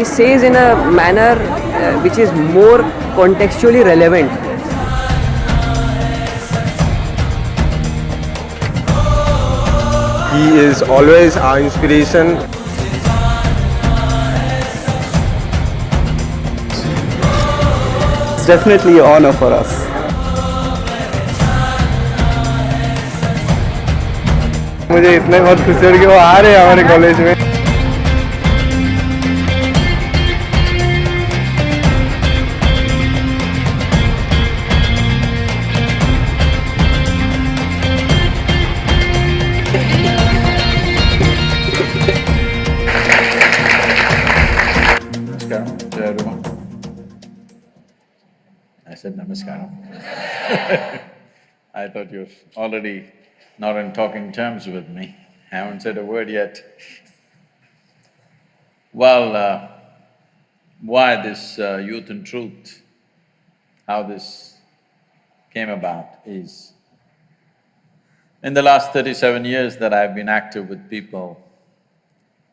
he says in a manner which is more contextually relevant. He is always our inspiration. It's definitely an honor for us. मुझे इतने बहुत खुशी हो रही है कि वो आ रहे हैं हमारे कॉलेज में. Namaskaram to everyone. I said namaskaram. I thought you're already not in talking terms with me. Haven't said a word yet. Well, why this Youth and Truth, how this came about is, in the last 37 years that I've been active with people,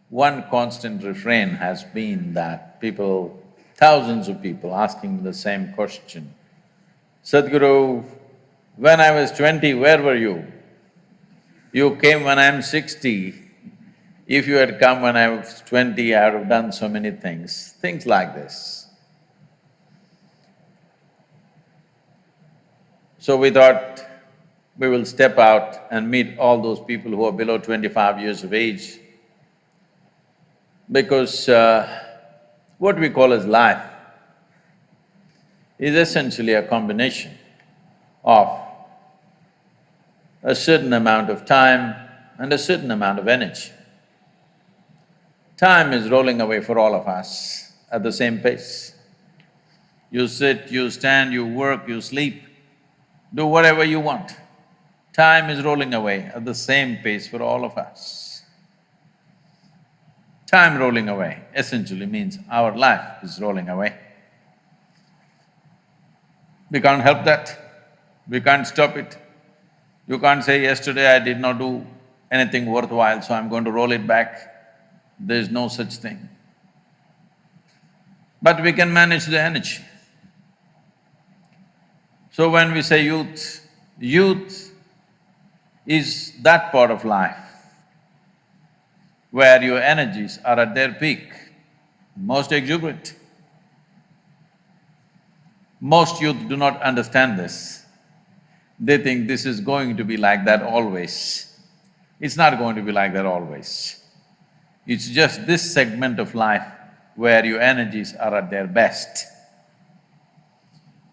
one constant refrain has been that people, thousands of people asking the same question. Sadhguru, when I was 20, where were you? You came when I'm 60. If you had come when I was 20, I would have done so many things like this. So we thought we will step out and meet all those people who are below 25 years of age, because what we call as life is essentially a combination of a certain amount of time and a certain amount of energy. Time is rolling away for all of us at the same pace. You sit, you stand, you work, you sleep, do whatever you want. Time is rolling away at the same pace for all of us. Time rolling away essentially means our life is rolling away. We can't help that, we can't stop it. You can't say, yesterday I did not do anything worthwhile, so I'm going to roll it back. There's no such thing. But we can manage the energy. So when we say youth, youth is that part of life where your energies are at their peak, most exuberant. Most youth do not understand this. They think this is going to be like that always. It's not going to be like that always. It's just this segment of life where your energies are at their best.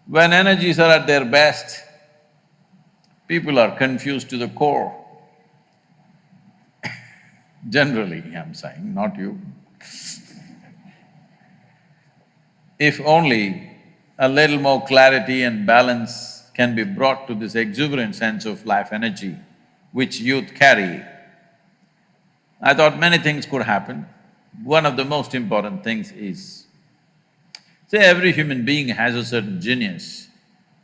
When energies are at their best, people are confused to the core. Generally, I'm saying, not you. If only a little more clarity and balance can be brought to this exuberant sense of life energy which youth carry, I thought many things could happen. One of the most important things is, say every human being has a certain genius,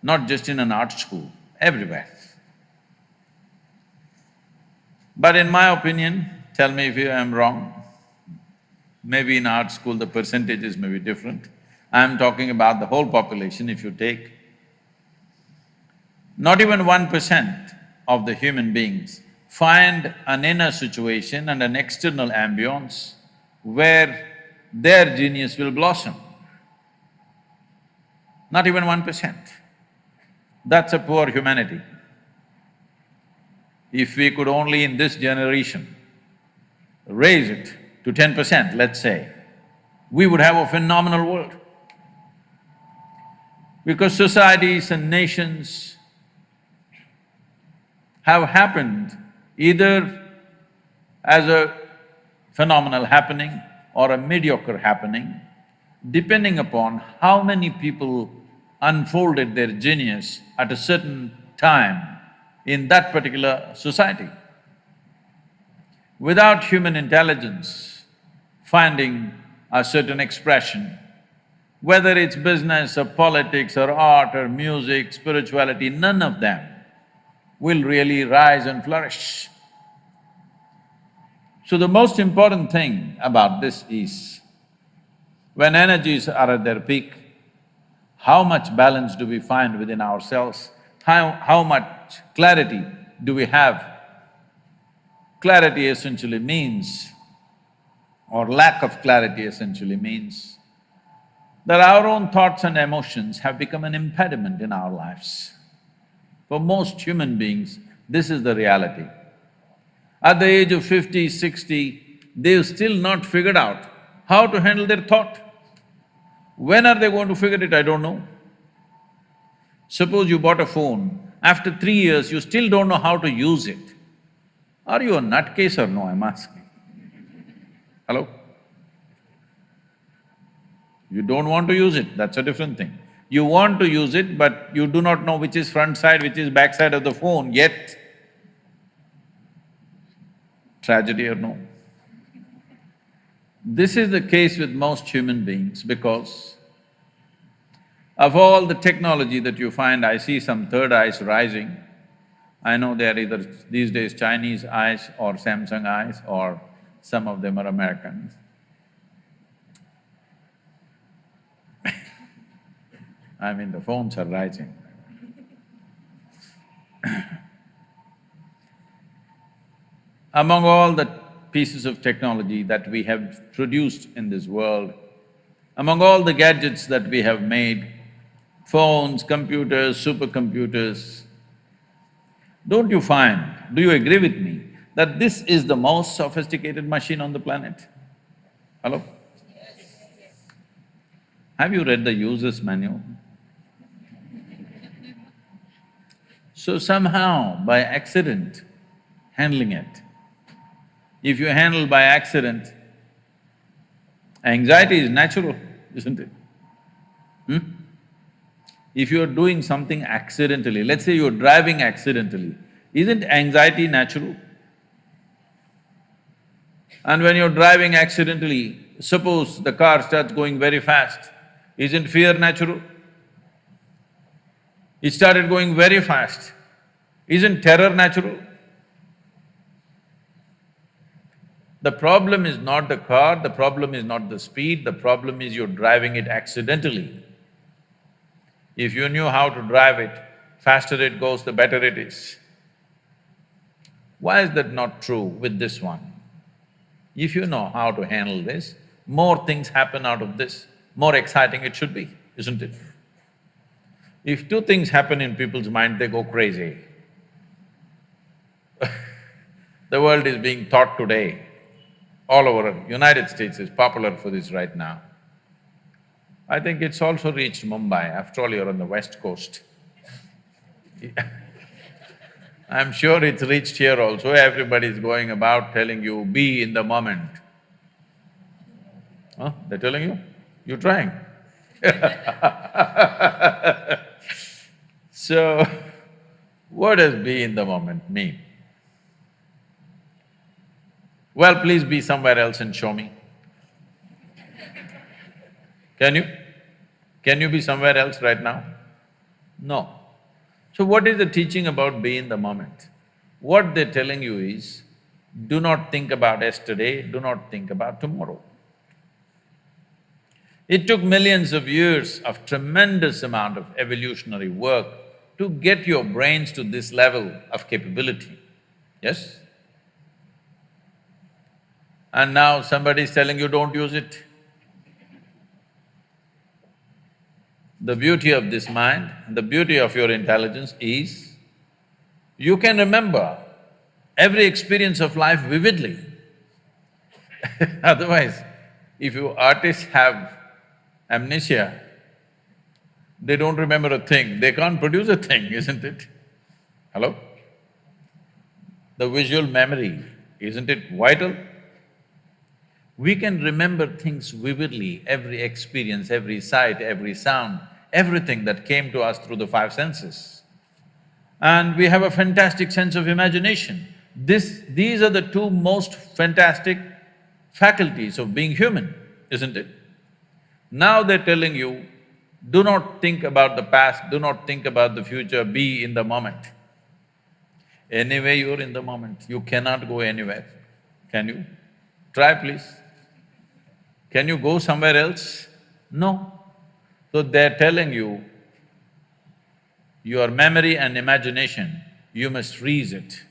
not just in an art school, everywhere. But in my opinion, tell me if I'm wrong, maybe in art school the percentages may be different. I'm talking about the whole population. If you take, not even 1% of the human beings find an inner situation and an external ambience where their genius will blossom. Not even 1%. That's a poor humanity. If we could only in this generation raise it to 10%, let's say, we would have a phenomenal world. Because societies and nations have happened either as a phenomenal happening or a mediocre happening, depending upon how many people unfolded their genius at a certain time in that particular society. Without human intelligence finding a certain expression, whether it's business or politics or art or music, spirituality, none of them will really rise and flourish. So the most important thing about this is, When energies are at their peak, how much balance do we find within ourselves? How much clarity do we have? Clarity essentially means, or lack of clarity essentially means, that our own thoughts and emotions have become an impediment in our lives. For most human beings, this is the reality. At the age of 50, 60, they've still not figured out how to handle their thought. When are they going to figure it, I don't know. Suppose you bought a phone, after 3 years you still don't know how to use it. Are you a nutcase or no, I'm asking? Hello? You don't want to use it, that's a different thing. You want to use it, but you do not know which is front side, which is back side of the phone yet. Tragedy or no? This is the case with most human beings because of all the technology that you find, I see some third eyes rising. I know they are either these days Chinese eyes or Samsung eyes or some of them are American. I mean, the phones are rising. Among all the pieces of technology that we have produced in this world, among all the gadgets that we have made, phones, computers, supercomputers, don't you find, do you agree with me, that this is the most sophisticated machine on the planet? Hello? Have you read the user's manual? So somehow, by accident, handling it. If you handle by accident, anxiety is natural, isn't it? If you're doing something accidentally, let's say you're driving accidentally, isn't anxiety natural? And when you're driving accidentally, suppose the car starts going very fast, isn't fear natural? It started going very fast, isn't terror natural? The problem is not the car, the problem is not the speed, the problem is you're driving it accidentally. If you knew how to drive it, faster it goes, the better it is. Why is that not true with this one? If you know how to handle this, more things happen out of this, more exciting it should be, isn't it? If two things happen in people's mind, they go crazy. The world is being taught today, all over, United States is popular for this right now. I think it's also reached Mumbai, after all you're on the west coast. I'm sure it's reached here also, everybody's going about telling you, be in the moment. Huh? They're telling you? You're trying. So, what does be in the moment mean? Well, please be somewhere else and show me. Can you? Can you be somewhere else right now? No. So what is the teaching about be in the moment? What they're telling you is, do not think about yesterday, do not think about tomorrow. It took millions of years of tremendous amount of evolutionary work to get your brains to this level of capability, yes? And now somebody is telling you don't use it. The beauty of this mind, the beauty of your intelligence is, you can remember every experience of life vividly. Otherwise, if you artists have amnesia, they don't remember a thing, they can't produce a thing, isn't it? Hello? The visual memory, isn't it vital? We can remember things vividly, every experience, every sight, every sound, everything that came to us through the five senses. And we have a fantastic sense of imagination. These are the two most fantastic faculties of being human, isn't it? Now they're telling you, do not think about the past, do not think about the future, be in the moment. Anyway, you're in the moment, you cannot go anywhere. Can you? Try please. Can you go somewhere else? No. So they're telling you, your memory and imagination, you must freeze it.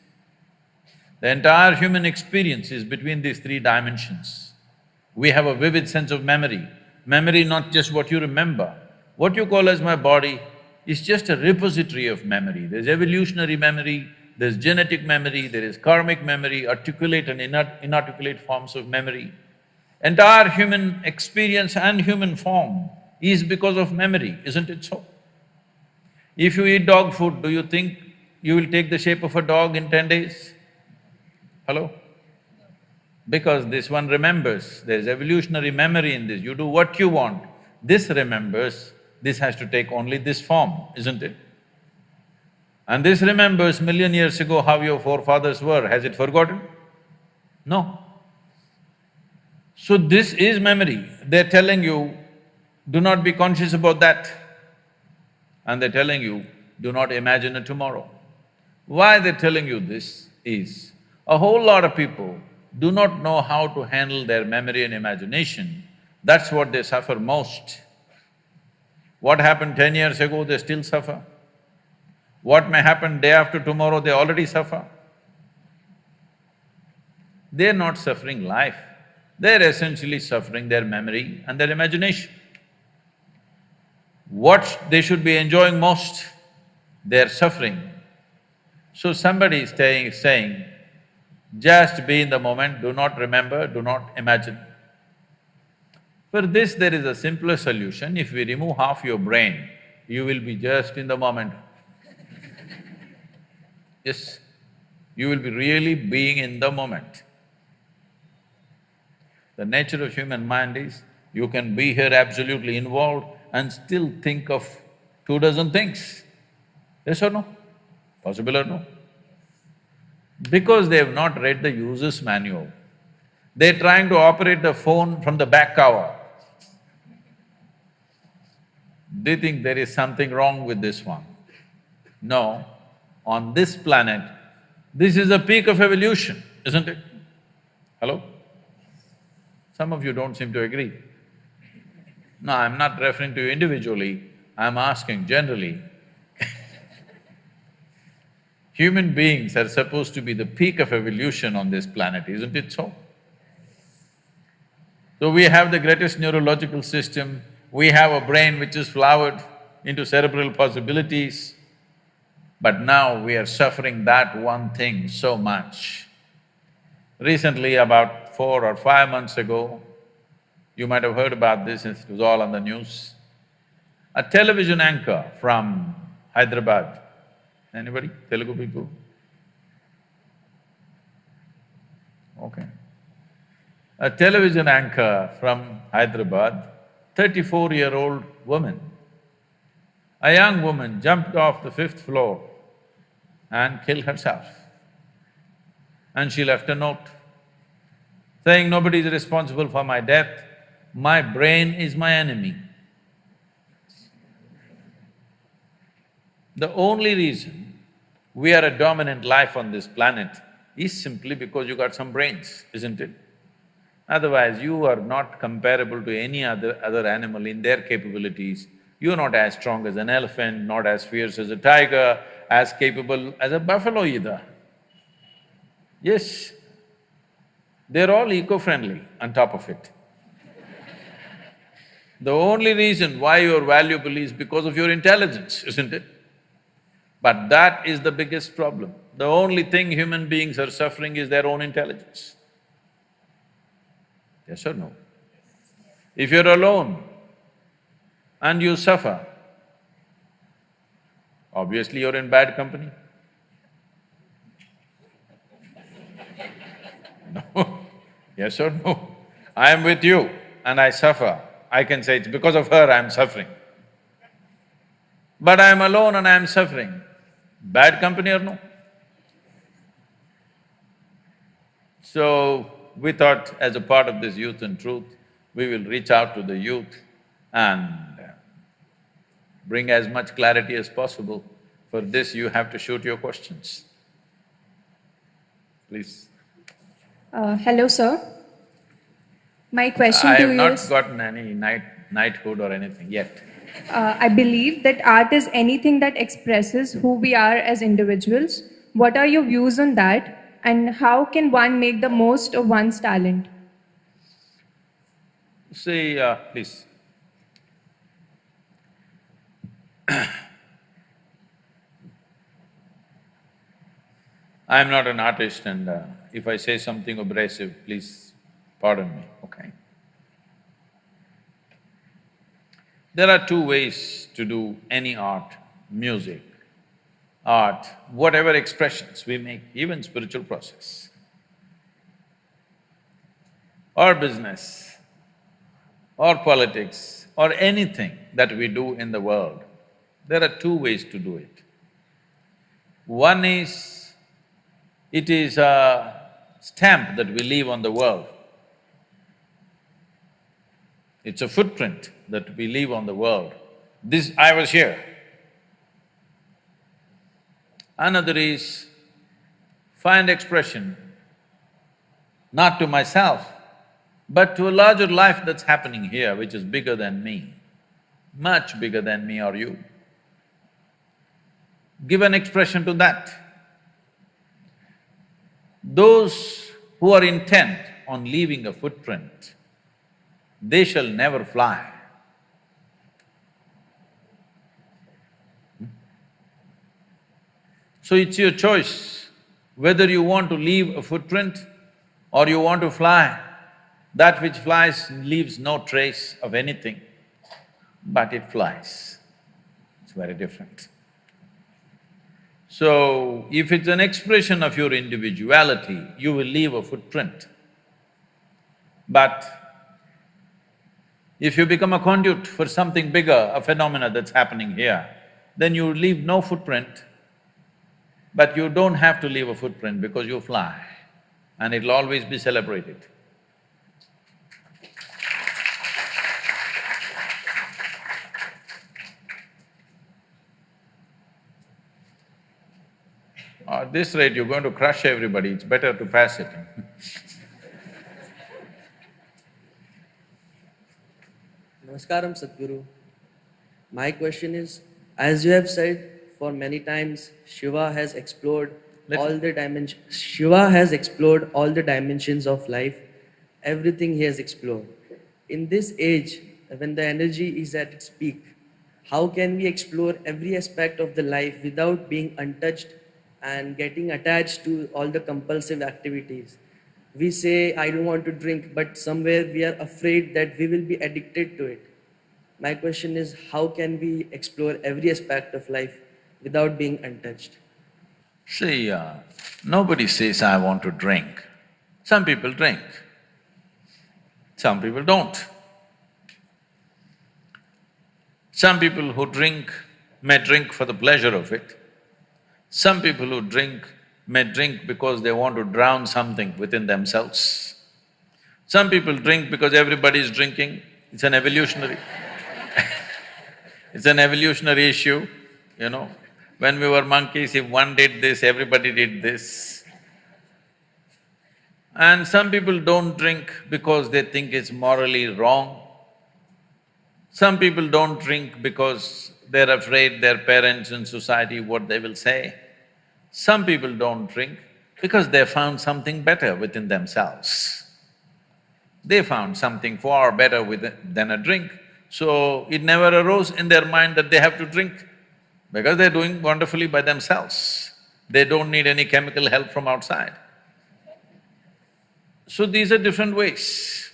The entire human experience is between these three dimensions. We have a vivid sense of memory. Memory not just what you remember. What you call as my body is just a repository of memory. There's evolutionary memory, there's genetic memory, there is karmic memory, articulate and inarticulate forms of memory. Entire human experience and human form is because of memory, isn't it so? If you eat dog food, do you think you will take the shape of a dog in 10 days? Hello? Because this one remembers, there's evolutionary memory in this, you do what you want, this remembers, this has to take only this form, isn't it? And this remembers million years ago how your forefathers were, has it forgotten? No. So this is memory, they're telling you, do not be conscious about that. And they're telling you, do not imagine a tomorrow. Why they're telling you this is, a whole lot of people do not know how to handle their memory and imagination, that's what they suffer most. What happened 10 years ago, they still suffer. What may happen day after tomorrow, they already suffer. They're not suffering life, they're essentially suffering their memory and their imagination. What they should be enjoying most, they're suffering. So somebody is saying, just be in the moment, do not remember, do not imagine. For this, there is a simpler solution. If we remove half your brain, you will be just in the moment. Yes, you will be really being in the moment. The nature of human mind is, you can be here absolutely involved and still think of 24 things. Yes or no? Possible or no? Because they have not read the user's manual, they're trying to operate the phone from the back cover. They think there is something wrong with this one. No, on this planet, this is the peak of evolution, isn't it? Hello? Some of you don't seem to agree. No, I'm not referring to you individually, I'm asking generally. Human beings are supposed to be the peak of evolution on this planet, isn't it so? So we have the greatest neurological system, we have a brain which is flowered into cerebral possibilities, but now we are suffering that one thing so much. Recently, about 4 or 5 months ago, you might have heard about this, it was all on the news. A television anchor from Hyderabad, anybody? Telugu people? Okay. A television anchor from Hyderabad, 34-year-old woman. A young woman jumped off the 5th floor and killed herself. And she left a note saying, nobody is responsible for my death, my brain is my enemy. The only reason we are a dominant life on this planet is simply because you got some brains, isn't it? Otherwise, you are not comparable to any other animal in their capabilities. You're not as strong as an elephant, not as fierce as a tiger, as capable as a buffalo either. Yes, they're all eco-friendly on top of it. The only reason why you're valuable is because of your intelligence, isn't it? But that is the biggest problem. The only thing human beings are suffering is their own intelligence. Yes or no? If you're alone and you suffer, obviously you're in bad company. No, yes or no? I am with you and I suffer, I can say it's because of her I'm suffering. But I'm alone and I'm suffering, bad company or no? So, we thought as a part of this Youth and Truth, we will reach out to the youth and bring as much clarity as possible. For this, you have to shoot your questions. Please. Hello, sir. My question I to have you not is… gotten any knighthood or anything yet. I believe that art is anything that expresses who we are as individuals. What are your views on that? And how can one make the most of one's talent? See, please. I'm not an artist and if I say something abrasive, please pardon me, okay? There are two ways to do any art, music, art, whatever expressions we make, even spiritual process or business or politics or anything that we do in the world. There are two ways to do it. One is, it is a stamp that we leave on the world. It's a footprint that we leave on the world. This… I was here. Another is, find expression not to myself, but to a larger life that's happening here, which is bigger than me, much bigger than me or you. Give an expression to that. Those who are intent on leaving a footprint, they shall never fly. So it's your choice whether you want to leave a footprint or you want to fly. That which flies leaves no trace of anything, but it flies. It's very different. So, if it's an expression of your individuality, you will leave a footprint. But if you become a conduit for something bigger, a phenomena that's happening here, then you leave no footprint, but you don't have to leave a footprint because you fly and it'll always be celebrated. At this rate, you're going to crush everybody, it's better to pass it. Namaskaram, Sadhguru. My question is, as you have said for many times, Shiva has explored all the dimensions. Shiva has explored all the dimensions of life, everything he has explored. In this age, when the energy is at its peak, how can we explore every aspect of the life without being untouched and getting attached to all the compulsive activities? We say, I don't want to drink, but somewhere we are afraid that we will be addicted to it. My question is, how can we explore every aspect of life without being untouched? See, nobody says, I want to drink. Some people drink, some people don't. Some people who drink may drink for the pleasure of it. Some people who drink may drink because they want to drown something within themselves. Some people drink because everybody is drinking, it's an evolutionary it's an evolutionary issue, you know. When we were monkeys, if one did this, everybody did this. And some people don't drink because they think it's morally wrong. Some people don't drink because they're afraid their parents and society, what they will say. Some people don't drink because they found something better within themselves. They found something far better than a drink, so it never arose in their mind that they have to drink because they're doing wonderfully by themselves. They don't need any chemical help from outside. So these are different ways.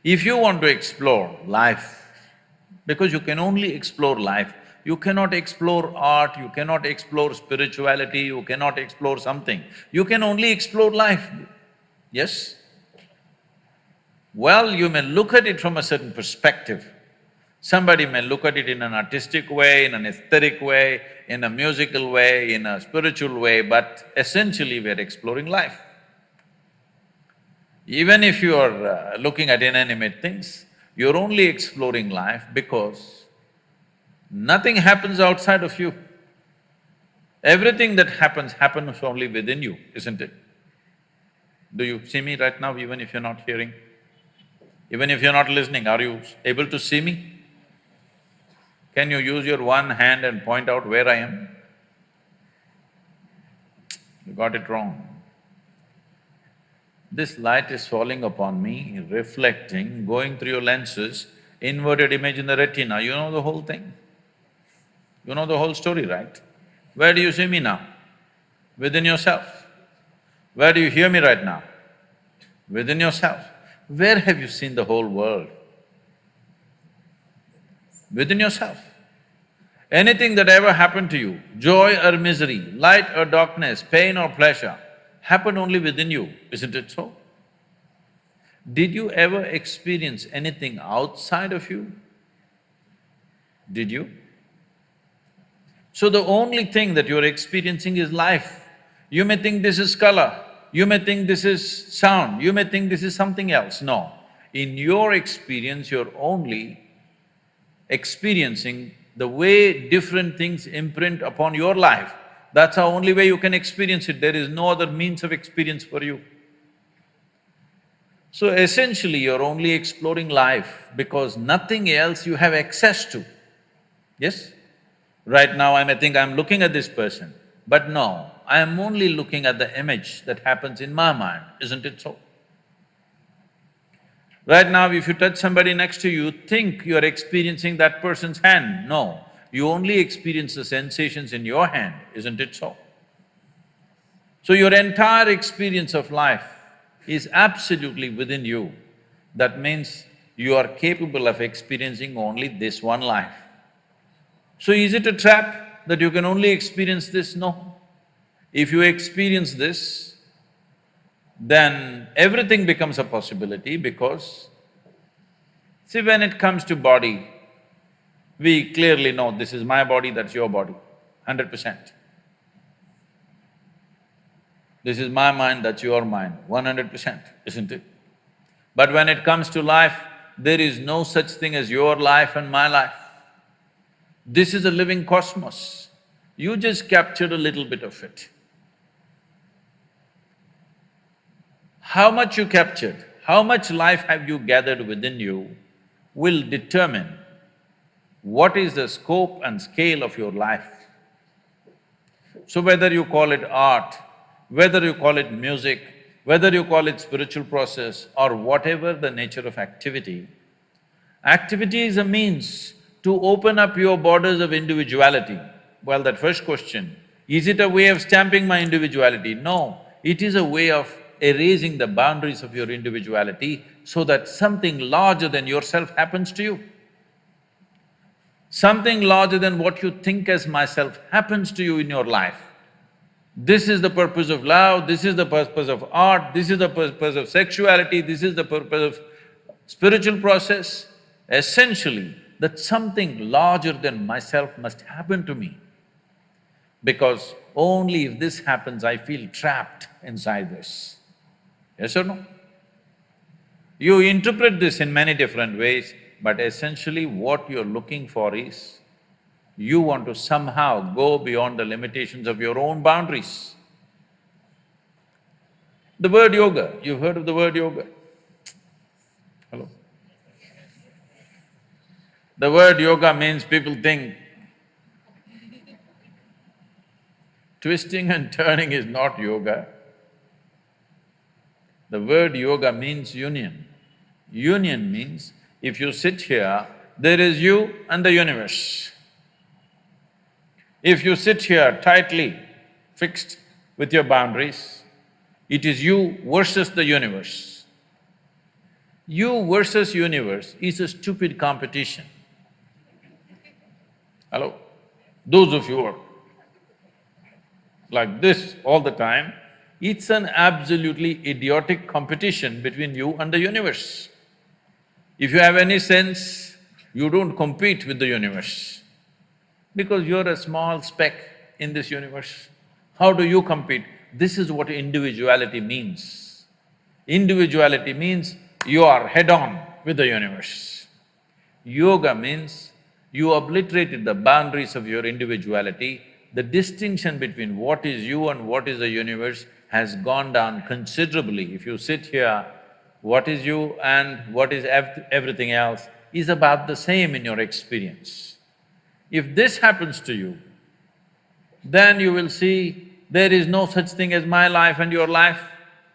If you want to explore life, because you can only explore life, you cannot explore art, you cannot explore spirituality, you cannot explore something. You can only explore life, yes? Well, you may look at it from a certain perspective. Somebody may look at it in an artistic way, in an aesthetic way, in a musical way, in a spiritual way, but essentially we're exploring life. Even if you are looking at inanimate things, you're only exploring life because nothing happens outside of you. Everything that happens only within you, isn't it? Do you see me right now, even if you're not hearing? Even if you're not listening, are you able to see me? Can you use your one hand and point out where I am? You got it wrong. This light is falling upon me, reflecting, going through your lenses, inverted image in the retina, you know the whole thing. You know the whole story, right? Where do you see me now? Within yourself. Where do you hear me right now? Within yourself. Where have you seen the whole world? Within yourself. Anything that ever happened to you, joy or misery, light or darkness, pain or pleasure, happened only within you, isn't it so? Did you ever experience anything outside of you? Did you? So the only thing that you're experiencing is life. You may think this is color, you may think this is sound, you may think this is something else. No. In your experience, you're only experiencing the way different things imprint upon your life. That's the only way you can experience it, there is no other means of experience for you. So essentially, you're only exploring life because nothing else you have access to. Yes? Right now I may think I'm looking at this person, but no, I am only looking at the image that happens in my mind, isn't it so? Right now, if you touch somebody next to you, think you're experiencing that person's hand. No, you only experience the sensations in your hand, isn't it so? So your entire experience of life is absolutely within you. That means you are capable of experiencing only this one life. So is it a trap that you can only experience this? No. If you experience this, then everything becomes a possibility because, see, when it comes to body, we clearly know this is my body, that's your body, 100%. This is my mind, that's your mind, 100%, isn't it? But when it comes to life, there is no such thing as your life and my life. This is a living cosmos. You just captured a little bit of it. How much you captured, how much life have you gathered within you will determine what is the scope and scale of your life. So whether you call it art, whether you call it music, whether you call it spiritual process or whatever the nature of activity, activity is a means to open up your borders of individuality. Well, that first question, is it a way of stamping my individuality? No, it is a way of erasing the boundaries of your individuality so that something larger than yourself happens to you. Something larger than what you think as myself happens to you in your life. This is the purpose of love, this is the purpose of art, this is the purpose of sexuality, this is the purpose of spiritual process. Essentially, that something larger than myself must happen to me. Because only if this happens, I feel trapped inside this. Yes or no? You interpret this in many different ways, but essentially what you're looking for is, you want to somehow go beyond the limitations of your own boundaries. The word yoga, you've heard of the word yoga? Hello? The word yoga means people think twisting and turning is not yoga. The word yoga means union. Union means if you sit here, there is you and the universe. If you sit here tightly fixed with your boundaries, it is you versus the universe. You versus universe is a stupid competition. Hello? Those of you who are like this all the time, it's an absolutely idiotic competition between you and the universe. If you have any sense, you don't compete with the universe because you're a small speck in this universe. How do you compete? This is what individuality means. Individuality means you are head-on with the universe. Yoga means you obliterated the boundaries of your individuality. The distinction between what is you and what is the universe has gone down considerably. If you sit here, what is you and what is everything else is about the same in your experience. If this happens to you, then you will see there is no such thing as my life and your life.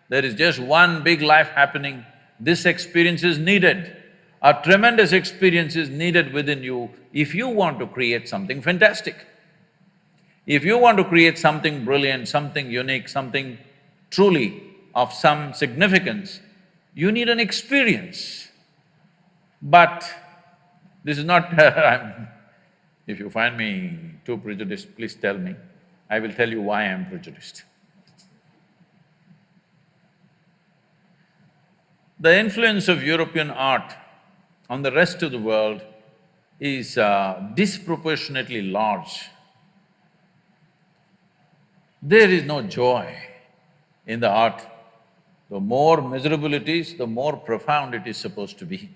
There is just one big life happening. This experience is needed. A tremendous experience is needed within you if you want to create something fantastic. If you want to create something brilliant, something unique, something truly of some significance, you need an experience. But this is not if you find me too prejudiced, please tell me. I will tell you why I am prejudiced. The influence of European art on the rest of the world is disproportionately large. There is no joy in the art. The more miserable it is, the more profound it is supposed to be.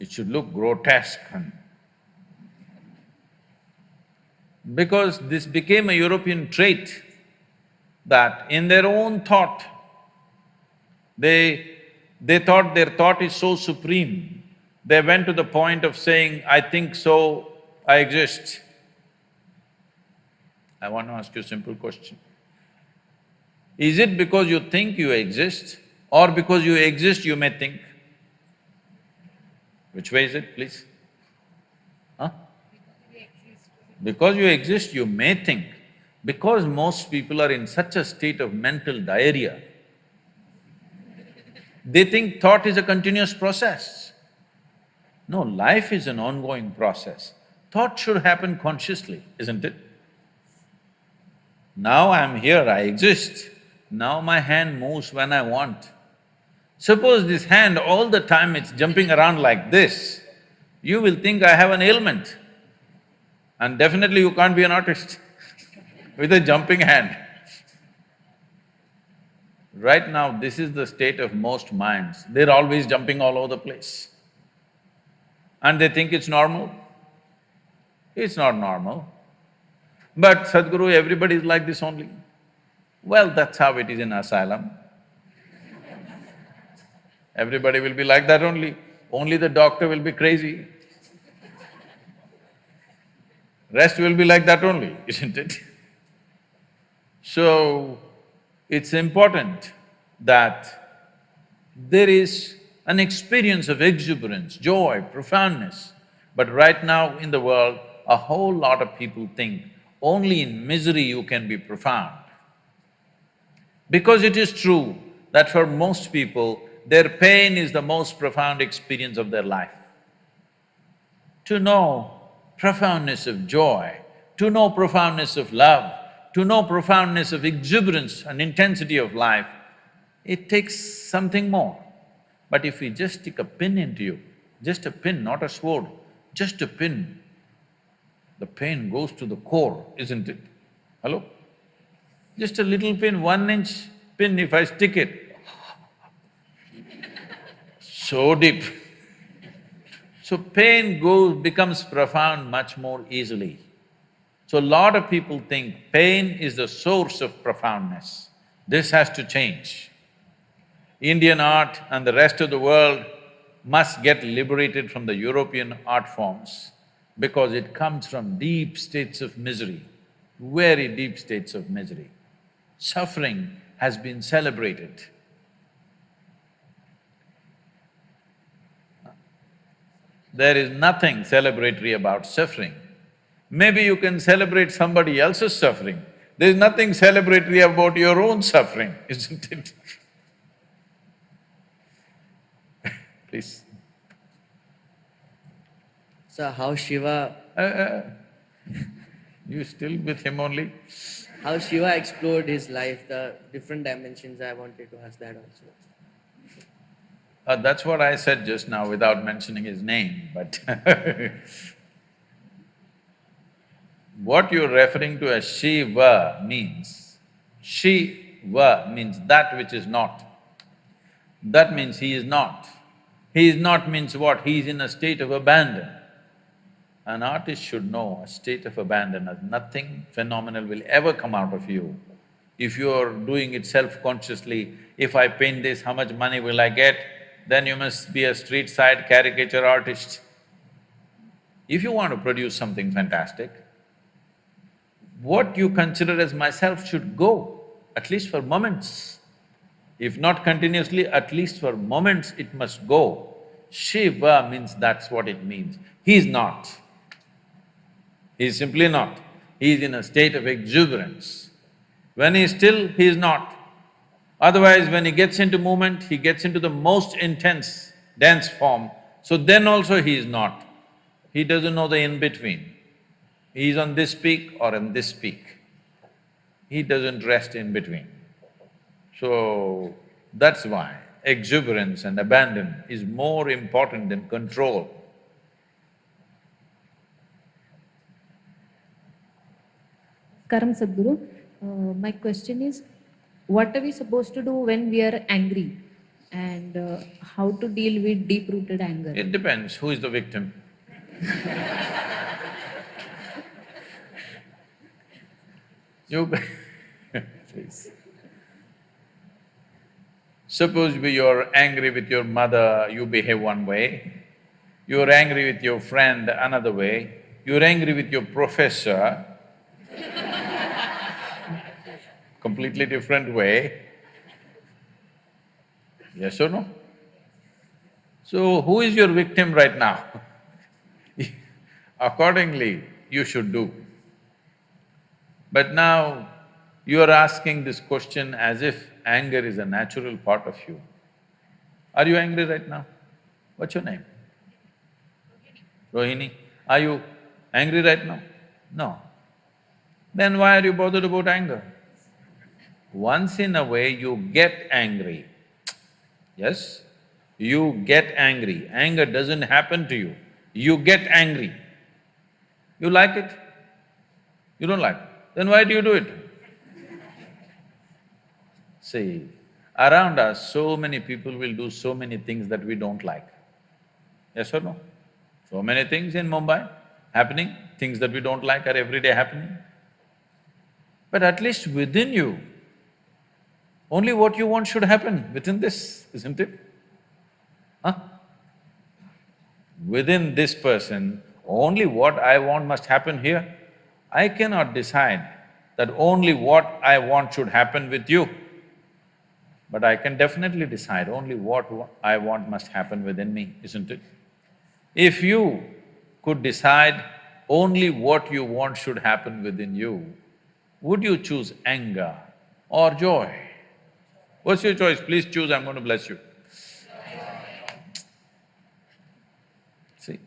It should look grotesque because this became a European trait that in their own thought, they thought their thought is so supreme, they went to the point of saying, I think so, I exist. I want to ask you a simple question. Is it because you think you exist or because you exist you may think? Which way is it, please? Huh? Because you exist, you may think. Because most people are in such a state of mental diarrhea, they think thought is a continuous process. No, life is an ongoing process. Thought should happen consciously, isn't it? Now I'm here, I exist. Now my hand moves when I want. Suppose this hand all the time it's jumping around like this, you will think I have an ailment. And definitely you can't be an artist with a jumping hand. Right now, this is the state of most minds. They're always jumping all over the place. And they think it's normal. It's not normal. But Sadhguru, everybody is like this only. Well, that's how it is in asylum. Everybody will be like that only the doctor will be crazy. Rest will be like that only, isn't it? So, it's important that there is an experience of exuberance, joy, profoundness. But right now in the world, a whole lot of people think only in misery you can be profound. Because it is true that for most people, their pain is the most profound experience of their life. To know profoundness of joy, to know profoundness of love, to know profoundness of exuberance and intensity of life, it takes something more. But if we just stick a pin into you, just a pin, not a sword, just a pin, the pain goes to the core, isn't it? Hello? Just a little pin, 1-inch pin, if I stick it, so deep. So pain becomes profound much more easily. So a lot of people think pain is the source of profoundness. This has to change. Indian art and the rest of the world must get liberated from the European art forms because it comes from deep states of misery, very deep states of misery. Suffering has been celebrated. There is nothing celebratory about suffering. Maybe you can celebrate somebody else's suffering. There's nothing celebratory about your own suffering, isn't it? Please. So how Shiva… You still with him only? How Shiva explored his life, the different dimensions, I wanted to ask that also. That's what I said just now without mentioning his name, but what you're referring to as Shiva means that which is not. That means he is not. He is not means what? He is in a state of abandon. An artist should know a state of abandon as nothing phenomenal will ever come out of you If you're doing it self-consciously, if I paint this, how much money will I get? Then you must be a street-side caricature artist. If you want to produce something fantastic, what you consider as myself should go, at least for moments. If not continuously, at least for moments it must go. Shiva means that's what it means. He's not. He's simply not. He's in a state of exuberance. When he's still, he's not. Otherwise, when he gets into movement, he gets into the most intense, dense form, so then also he is not. He doesn't know the in-between. He's on this peak or on this peak. He doesn't rest in between. So, that's why exuberance and abandon is more important than control. Karam Sadhguru, my question is, what are we supposed to do when we are angry, and how to deal with deep-rooted anger? It depends, who is the victim? You please. Suppose you're angry with your mother, you behave one way. You're angry with your friend another way. You're angry with your professor, completely different way. Yes or no? So, who is your victim right now? Accordingly, you should do. But now, you are asking this question as if anger is a natural part of you. Are you angry right now? What's your name? Rohini. Are you angry right now? No. Then why are you bothered about anger? Once in a way you get angry. Yes? You get angry. Anger doesn't happen to you. You get angry. You like it? You don't like it. Then why do you do it? See, around us, so many people will do so many things that we don't like. Yes or no? So many things in Mumbai happening, things that we don't like are every day happening. But at least within you, only what you want should happen within this, isn't it? Huh? Within this person, only what I want must happen here. I cannot decide that only what I want should happen with you. But I can definitely decide only what I want must happen within me, isn't it? If you could decide only what you want should happen within you, would you choose anger or joy? What's your choice? Please choose, I'm going to bless you. See,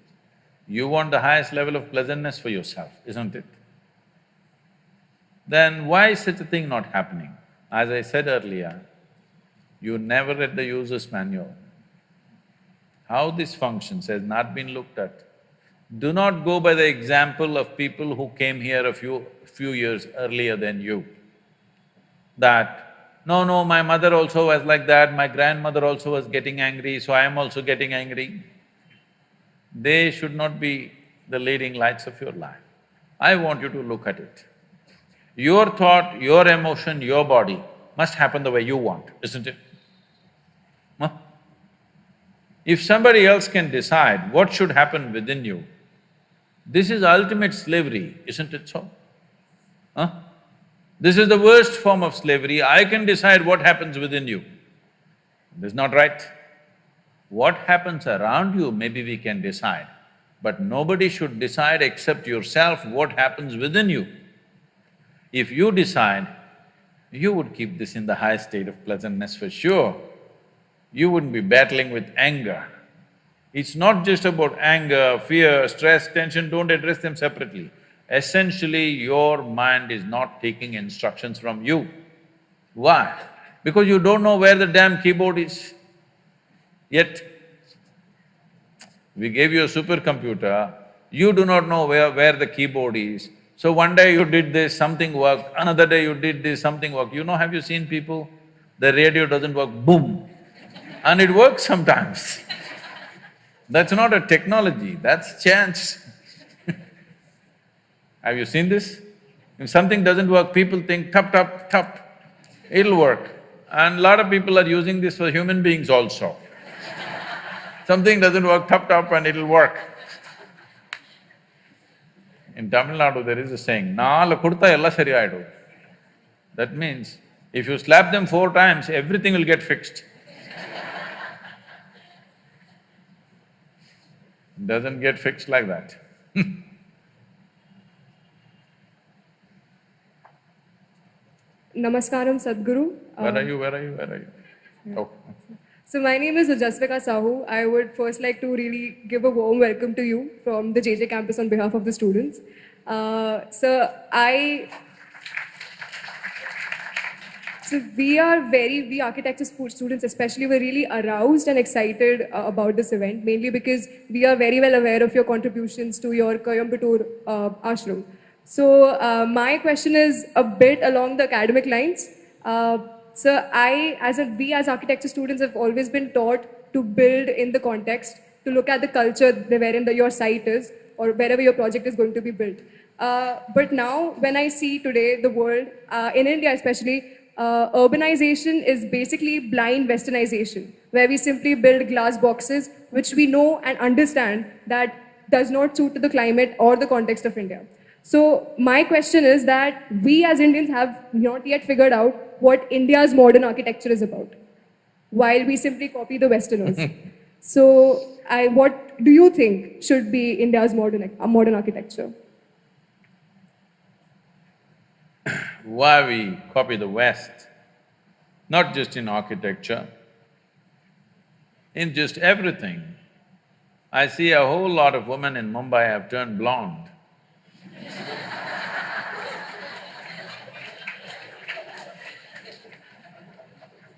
you want the highest level of pleasantness for yourself, isn't it? Then why is such a thing not happening? As I said earlier, you never read the user's manual. How this functions has not been looked at. Do not go by the example of people who came here a few years earlier than you. That, no, my mother also was like that, my grandmother also was getting angry, so I am also getting angry. They should not be the leading lights of your life. I want you to look at it. Your thought, your emotion, your body must happen the way you want, isn't it? Huh? If somebody else can decide what should happen within you, this is ultimate slavery, isn't it so? Huh? This is the worst form of slavery. I can decide what happens within you. This is not right. What happens around you, maybe we can decide, but nobody should decide except yourself what happens within you. If you decide, you would keep this in the high state of pleasantness for sure. You wouldn't be battling with anger. It's not just about anger, fear, stress, tension, don't address them separately. Essentially, your mind is not taking instructions from you. Why? Because you don't know where the damn keyboard is. Yet, we gave you a supercomputer, you do not know where the keyboard is. So one day you did this, something worked, another day you did this, something worked. You know, have you seen people? The radio doesn't work, boom, and it works sometimes. That's not a technology, that's chance. Have you seen this? If something doesn't work, people think, tap, tap, tap. It'll work. And a lot of people are using this for human beings also. Something doesn't work, tap and it'll work. In Tamil Nadu, there is a saying, "Naalu kudutha ella sariyaidu." That means, if you slap them 4 times, everything will get fixed. Doesn't get fixed like that. Namaskaram, Sadhguru. Where are you? Oh. So my name is Jasvika Sahu. I would first like to really give a warm welcome to you from the JJ campus on behalf of the students. So we architecture students especially, were really aroused and excited about this event, mainly because we are very well aware of your contributions to your Coimbatore ashram. So my question is a bit along the academic lines. So we as architecture students have always been taught to build in the context, to look at the culture wherein your site is or wherever your project is going to be built. But now when I see today the world, in India especially, urbanization is basically blind westernization, where we simply build glass boxes which we know and understand that does not suit to the climate or the context of India. So my question is that we as Indians have not yet figured out what India's modern architecture is about, while we simply copy the Westerners. So what do you think should be India's modern architecture? Why we copy the West, not just in architecture, in just everything. I see a whole lot of women in Mumbai have turned blonde.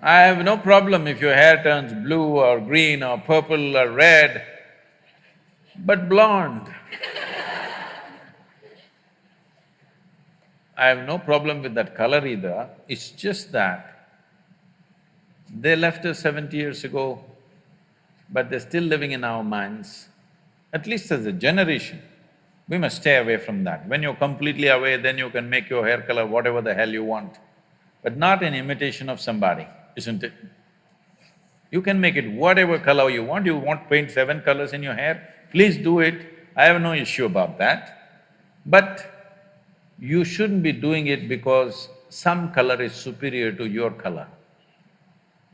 I have no problem if your hair turns blue or green or purple or red, but blonde. I have no problem with that color either, it's just that they left us 70 years ago, but they're still living in our minds. At least as a generation, we must stay away from that. When you're completely away, then you can make your hair color whatever the hell you want, but not in imitation of somebody, isn't it? You can make it whatever color you want to paint 7 colors in your hair, please do it, I have no issue about that. But you shouldn't be doing it because some color is superior to your color.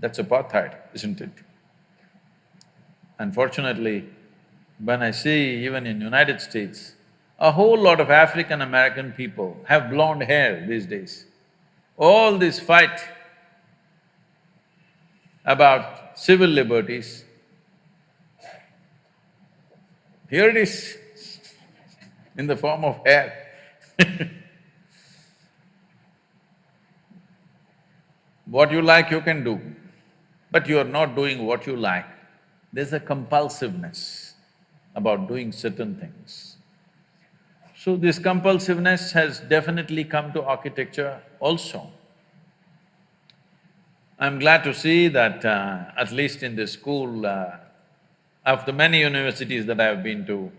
That's apartheid, isn't it? Unfortunately, when I see even in United States, a whole lot of African American people have blonde hair these days. All this fight about civil liberties, here it is in the form of hair. What you like you can do, but you are not doing what you like. There's a compulsiveness about doing certain things. So this compulsiveness has definitely come to architecture also. I'm glad to see that at least in this school, of the many universities that I've been to,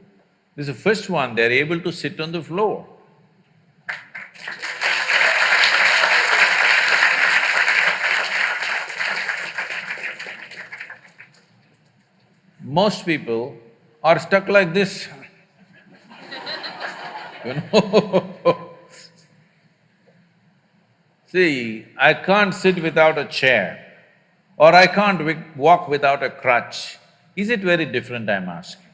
this is the first one they're able to sit on the floor. Most people are stuck like this, you know. See, I can't sit without a chair, or I can't walk without a crutch. Is it very different, I'm asking?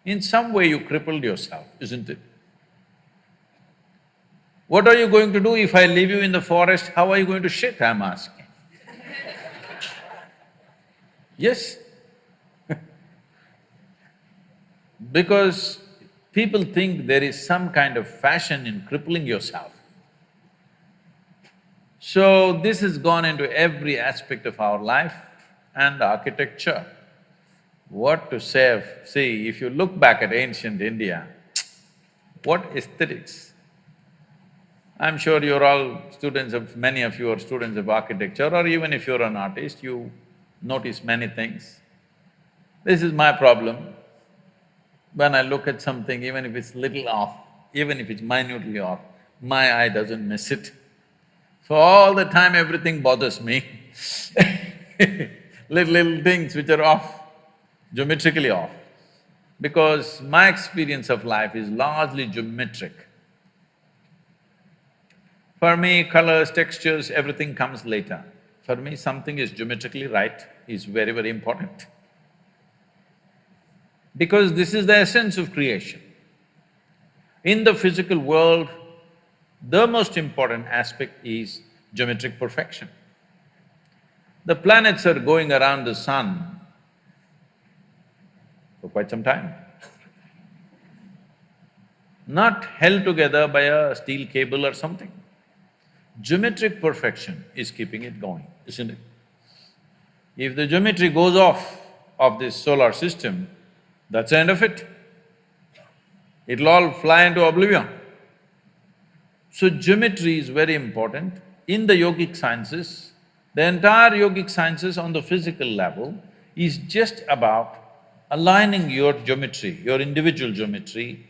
In some way you crippled yourself, isn't it? What are you going to do if I leave you in the forest? How are you going to shit, I'm asking? Yes? Because people think there is some kind of fashion in crippling yourself. So this has gone into every aspect of our life and architecture. What to say of… See, if you look back at ancient India, what aesthetics! I'm sure you're all students of… many of you are students of architecture, or even if you're an artist, you notice many things. This is my problem. When I look at something, even if it's little off, even if it's minutely off, my eye doesn't miss it. So all the time everything bothers me little things which are off, geometrically off. Because my experience of life is largely geometric. For me, colors, textures, everything comes later. For me, something is geometrically right is very, very important. Because this is the essence of creation. In the physical world, the most important aspect is geometric perfection. The planets are going around the sun for quite some time, not held together by a steel cable or something. Geometric perfection is keeping it going, isn't it? If the geometry goes off of this solar system, that's the end of it. It'll all fly into oblivion. So geometry is very important. In the yogic sciences, the entire yogic sciences on the physical level is just about aligning your geometry, your individual geometry,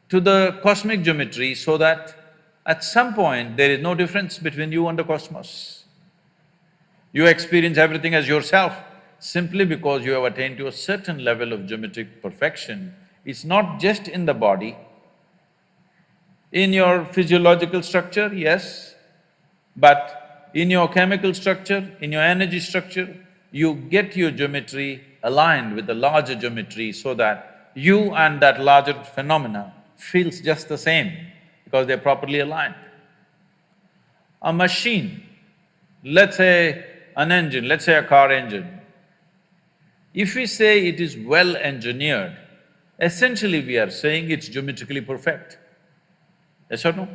to the cosmic geometry so that at some point there is no difference between you and the cosmos. You experience everything as yourself simply because you have attained to a certain level of geometric perfection. It's not just in the body, in your physiological structure, yes, but in your chemical structure, in your energy structure, you get your geometry aligned with the larger geometry so that you and that larger phenomena feels just the same because they're properly aligned. A machine, let's say an engine, let's say a car engine, if we say it is well engineered, essentially we are saying it's geometrically perfect. Yes or no?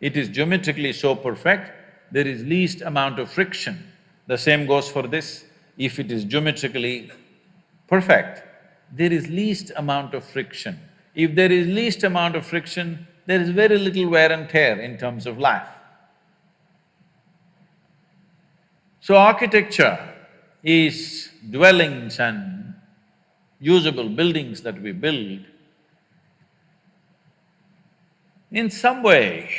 It is geometrically so perfect, there is least amount of friction. The same goes for this. If it is geometrically perfect, there is least amount of friction. If there is least amount of friction, there is very little wear and tear in terms of life. So architecture is dwellings and usable buildings that we build. In some way,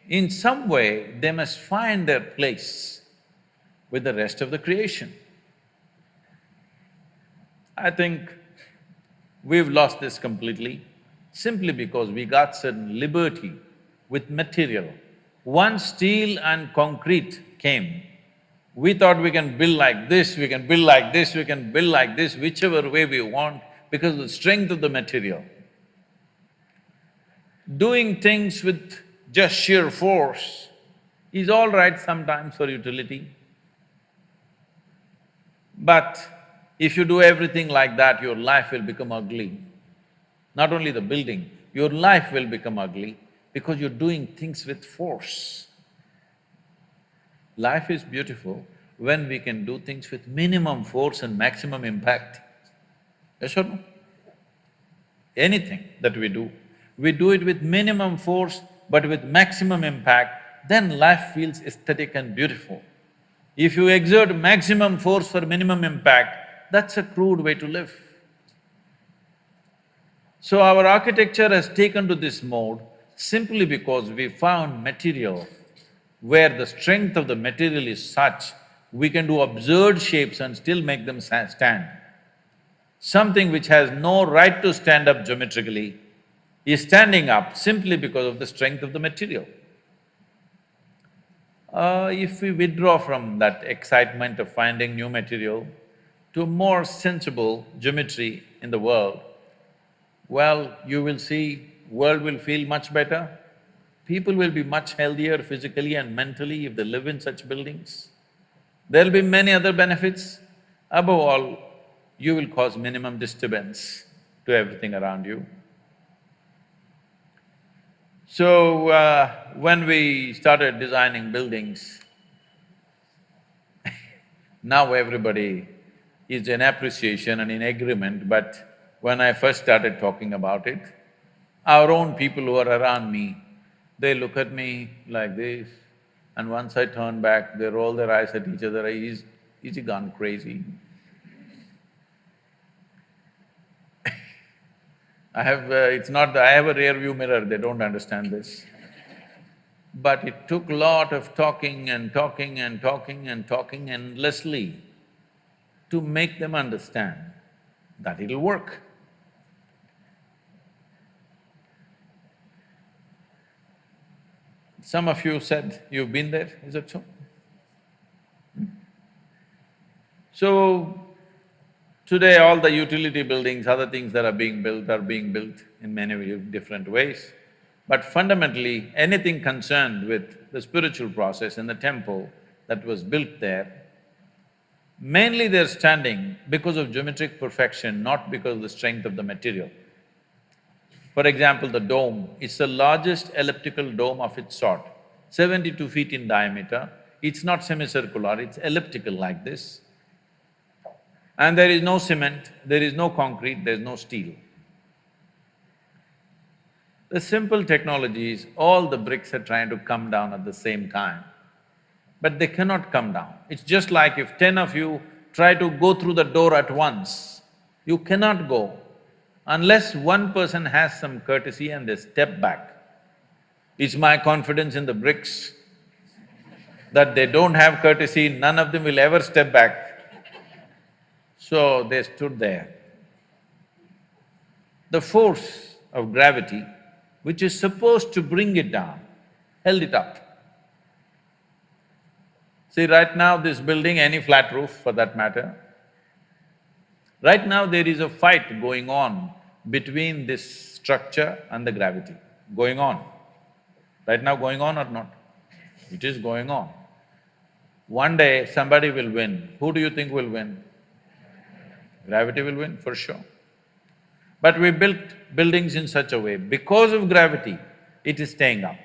they must find their place with the rest of the creation. I think we've lost this completely simply because we got certain liberty with material. Once steel and concrete came, we thought we can build like this, we can build like this, we can build like this, whichever way we want because of the strength of the material. Doing things with just sheer force is all right sometimes for utility. But if you do everything like that, your life will become ugly. Not only the building, your life will become ugly because you're doing things with force. Life is beautiful when we can do things with minimum force and maximum impact. Yes or no? Anything that we do it with minimum force but with maximum impact, then life feels aesthetic and beautiful. If you exert maximum force for minimum impact, that's a crude way to live. So our architecture has taken to this mode simply because we found material where the strength of the material is such, we can do absurd shapes and still make them stand. Something which has no right to stand up geometrically is standing up simply because of the strength of the material. If we withdraw from that excitement of finding new material to more sensible geometry in the world, well, you will see world will feel much better. People will be much healthier physically and mentally if they live in such buildings. There'll be many other benefits. Above all, you will cause minimum disturbance to everything around you. So, when we started designing buildings, now everybody is in appreciation and in agreement, but when I first started talking about it, our own people who are around me, they look at me like this, and once I turn back, they roll their eyes at each other, is he gone crazy? I have… it's not… I have a rear view mirror, they don't understand this. But it took a lot of talking and talking and talking and talking endlessly to make them understand that it'll work. Some of you said you've been there, is it so? So, today all the utility buildings, other things that are being built in many different ways. But fundamentally, anything concerned with the spiritual process in the temple that was built there, mainly they're standing because of geometric perfection, not because of the strength of the material. For example, the dome, it's the largest elliptical dome of its sort, 72 feet in diameter. It's not semicircular, it's elliptical like this. And there is no cement, there is no concrete, there's no steel. The simple technology is all the bricks are trying to come down at the same time, but they cannot come down. It's just like if 10 of you try to go through the door at once, you cannot go unless one person has some courtesy and they step back. It's my confidence in the bricks that they don't have courtesy, none of them will ever step back. So they stood there. The force of gravity, which is supposed to bring it down, held it up. See, right now this building, any flat roof for that matter, right now there is a fight going on between this structure and the gravity, going on. Right now going on or not? It is going on. One day somebody will win. Who do you think will win? Gravity will win, for sure. But we built buildings in such a way, because of gravity, it is staying up.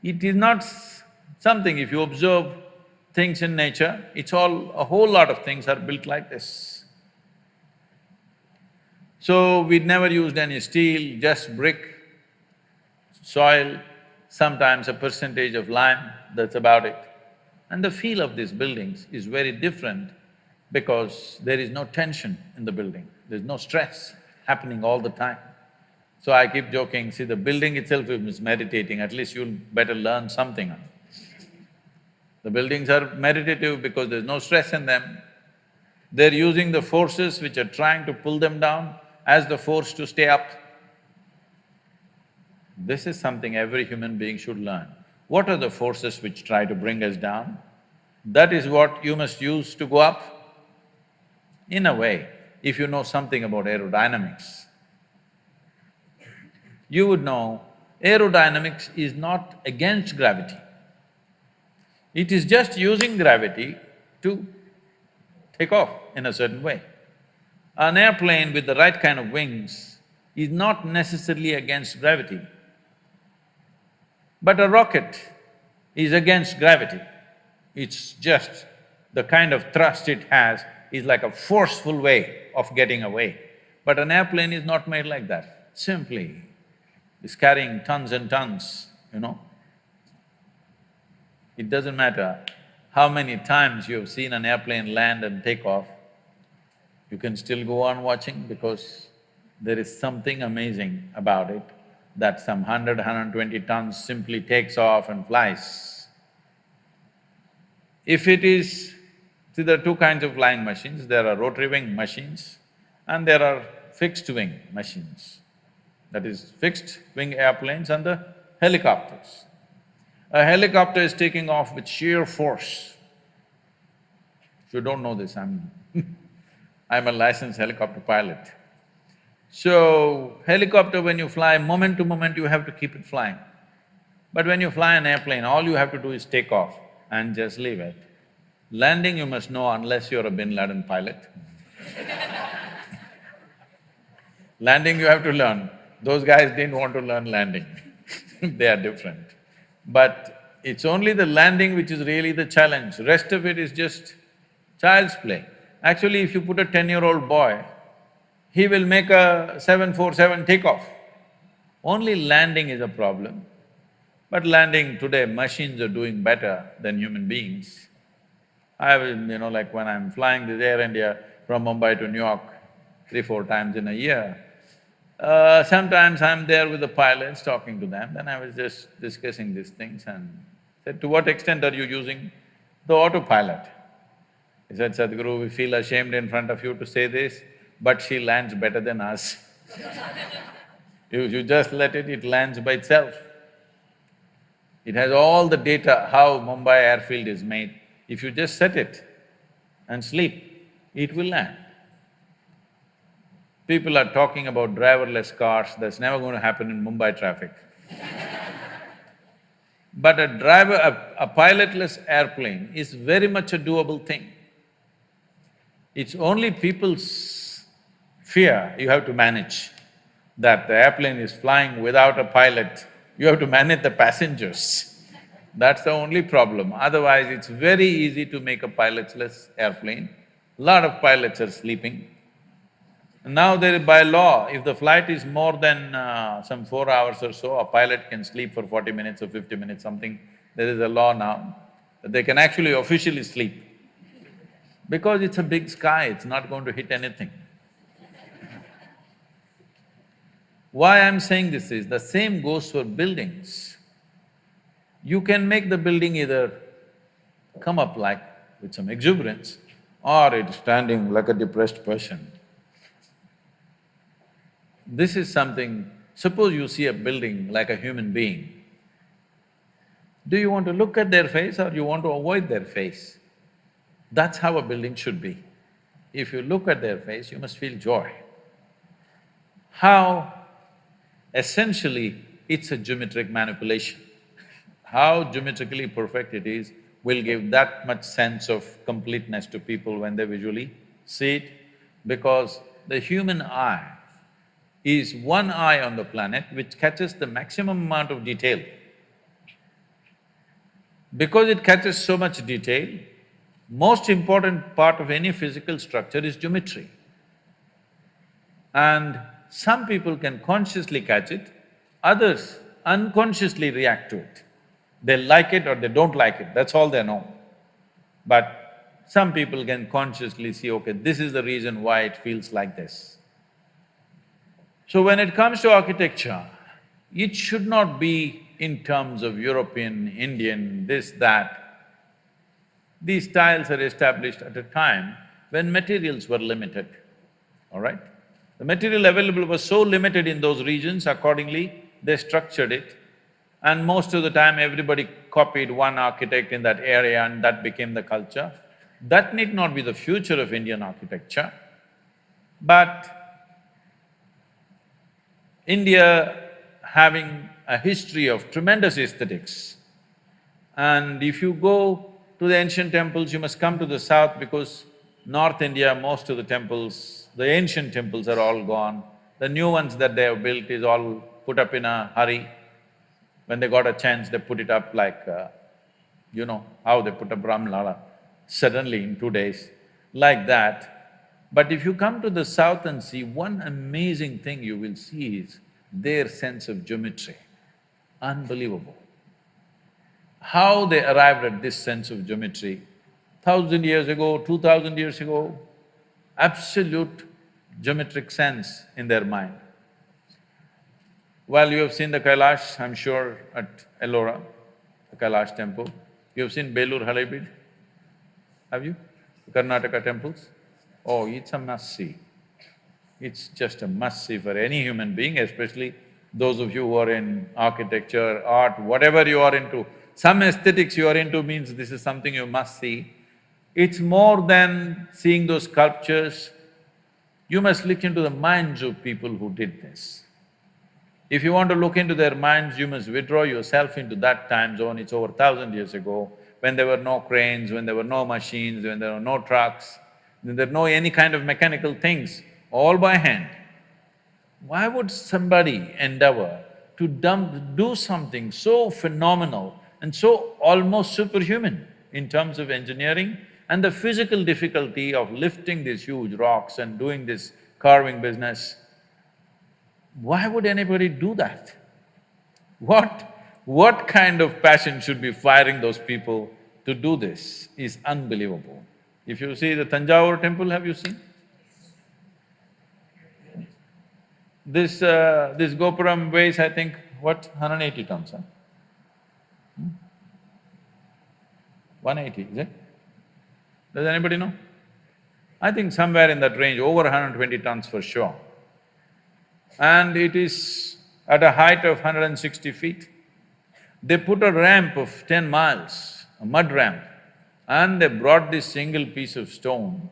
It is not something, if you observe things in nature, it's all… a whole lot of things are built like this. So, we'd never used any steel, just brick, soil, sometimes a percentage of lime, that's about it. And the feel of these buildings is very different because there is no tension in the building, there's no stress happening all the time. So I keep joking, see, the building itself is meditating, at least you'll better learn something. The buildings are meditative because there's no stress in them. They're using the forces which are trying to pull them down as the force to stay up. This is something every human being should learn. What are the forces which try to bring us down? That is what you must use to go up. In a way, if you know something about aerodynamics, you would know aerodynamics is not against gravity. It is just using gravity to take off in a certain way. An airplane with the right kind of wings is not necessarily against gravity. But a rocket is against gravity. It's just the kind of thrust it has is like a forceful way of getting away. But an airplane is not made like that, simply is carrying tons and tons, you know. It doesn't matter how many times you have seen an airplane land and take off, you can still go on watching because there is something amazing about it that some 120 tons simply takes off and flies. If it is… see, there are two kinds of flying machines, there are rotary wing machines and there are fixed wing machines. That is, fixed wing airplanes and the helicopters. A helicopter is taking off with sheer force. If you don't know this, I'm I'm a licensed helicopter pilot. So, helicopter when you fly, moment to moment you have to keep it flying. But when you fly an airplane, all you have to do is take off and just leave it. Landing you must know unless you're a Bin Laden pilot. Landing you have to learn. Those guys didn't want to learn landing they are different. But it's only the landing which is really the challenge, rest of it is just child's play. Actually, if you put a 10-year-old boy, he will make a 747 takeoff. Only landing is a problem. But landing today, machines are doing better than human beings. Like when I'm flying this Air India from Mumbai to New York 3-4 times in a year, Sometimes I'm there with the pilots talking to them, then I was just discussing these things and said, to what extent are you using the autopilot? He said, Sadhguru, we feel ashamed in front of you to say this, but she lands better than us. You just let it lands by itself. It has all the data how Mumbai airfield is made. If you just set it and sleep, it will land. People are talking about driverless cars, that's never going to happen in Mumbai traffic. But a pilotless airplane is very much a doable thing. It's only people's fear you have to manage, that the airplane is flying without a pilot, you have to manage the passengers. That's the only problem. Otherwise, it's very easy to make a pilotless airplane. Lot of pilots are sleeping. Now by law, if the flight is more than some 4 hours or so, a pilot can sleep for 40 minutes or 50 minutes, something. There is a law now that they can actually officially sleep. Because it's a big sky, it's not going to hit anything. Why I'm saying this is, the same goes for buildings. You can make the building either come up like with some exuberance, or it's standing like a depressed person. This is something… suppose you see a building like a human being, do you want to look at their face or you want to avoid their face? That's how a building should be. If you look at their face, you must feel joy. How… essentially, it's a geometric manipulation. How geometrically perfect it is will give that much sense of completeness to people when they visually see it, because the human eye is one eye on the planet which catches the maximum amount of detail. Because it catches so much detail, most important part of any physical structure is geometry. And some people can consciously catch it, others unconsciously react to it. They like it or they don't like it, that's all they know. But some people can consciously see, okay, this is the reason why it feels like this. So when it comes to architecture, it should not be in terms of European, Indian, this, that. These styles are established at a time when materials were limited, all right? The material available was so limited in those regions, accordingly they structured it, and most of the time everybody copied one architect in that area and that became the culture. That need not be the future of Indian architecture, but India having a history of tremendous aesthetics, and if you go to the ancient temples, you must come to the south because North India, most of the temples, the ancient temples are all gone. The new ones that they have built is all put up in a hurry. When they got a chance, they put it up like, you know, how they put up Ramlala, suddenly in 2 days, like that. But if you come to the south and see, one amazing thing you will see is their sense of geometry, unbelievable. How they arrived at this sense of geometry, 1,000 years ago, 2,000 years ago, absolute geometric sense in their mind. Well, you have seen the Kailash, I'm sure, at Ellora, the Kailash temple. You have seen Belur Halebeedu, have you? The Karnataka temples? Oh, it's a must-see. It's just a must-see for any human being, especially those of you who are in architecture, art, whatever you are into. Some aesthetics you are into means this is something you must see. It's more than seeing those sculptures. You must look into the minds of people who did this. If you want to look into their minds, you must withdraw yourself into that time zone. It's over 1,000 years ago, when there were no cranes, when there were no machines, when there were no trucks, when there were no any kind of mechanical things, all by hand. Why would somebody endeavor to do something so phenomenal and so almost superhuman in terms of engineering and the physical difficulty of lifting these huge rocks and doing this carving business? Why would anybody do that? What kind of passion should be firing those people to do this is unbelievable. If you see the Tanjavur temple, have you seen? This Gopuram weighs, I think, what, 180 tons, huh? 180, is it? Does anybody know? I think somewhere in that range, over 120 tons for sure. And it is at a height of 160 feet. They put a ramp of 10 miles, a mud ramp, and they brought this single piece of stone,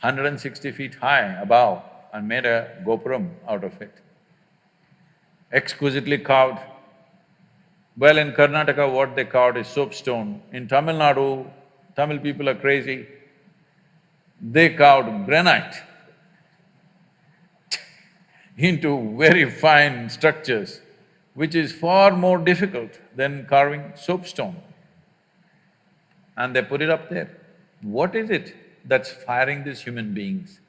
160 feet high above, and made a gopuram out of it. Exquisitely carved. Well, in Karnataka, what they carved is soapstone. In Tamil Nadu, Tamil people are crazy. They carved granite into very fine structures, which is far more difficult than carving soapstone. And they put it up there. What is it that's firing these human beings?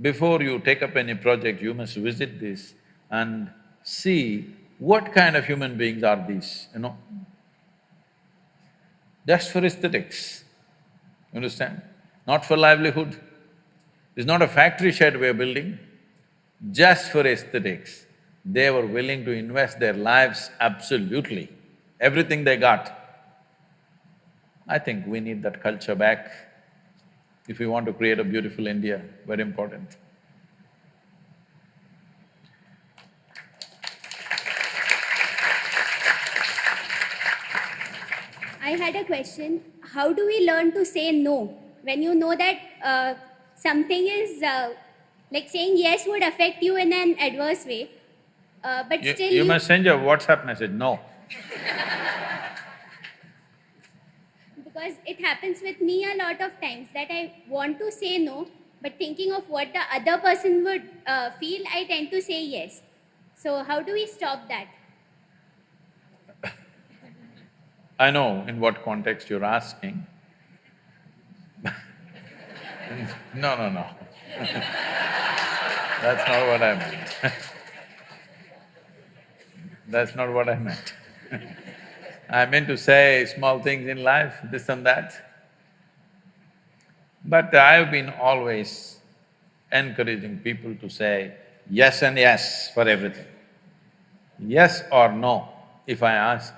Before you take up any project, you must visit this and see what kind of human beings are these, you know? Just for aesthetics, you understand? Not for livelihood. It's not a factory shed we're building, just for aesthetics. They were willing to invest their lives absolutely, everything they got. I think we need that culture back if we want to create a beautiful India, very important. I had a question. How do we learn to say no? When you know that something is… like saying yes would affect you in an adverse way, but still You must send your WhatsApp message, no. Because it happens with me a lot of times that I want to say no, but thinking of what the other person would feel, I tend to say yes. So how do we stop that? I know in what context you're asking. No. That's not what I meant. That's not what I meant. I meant to say small things in life, this and that. But I've been always encouraging people to say yes and yes for everything. Yes or no, if I ask.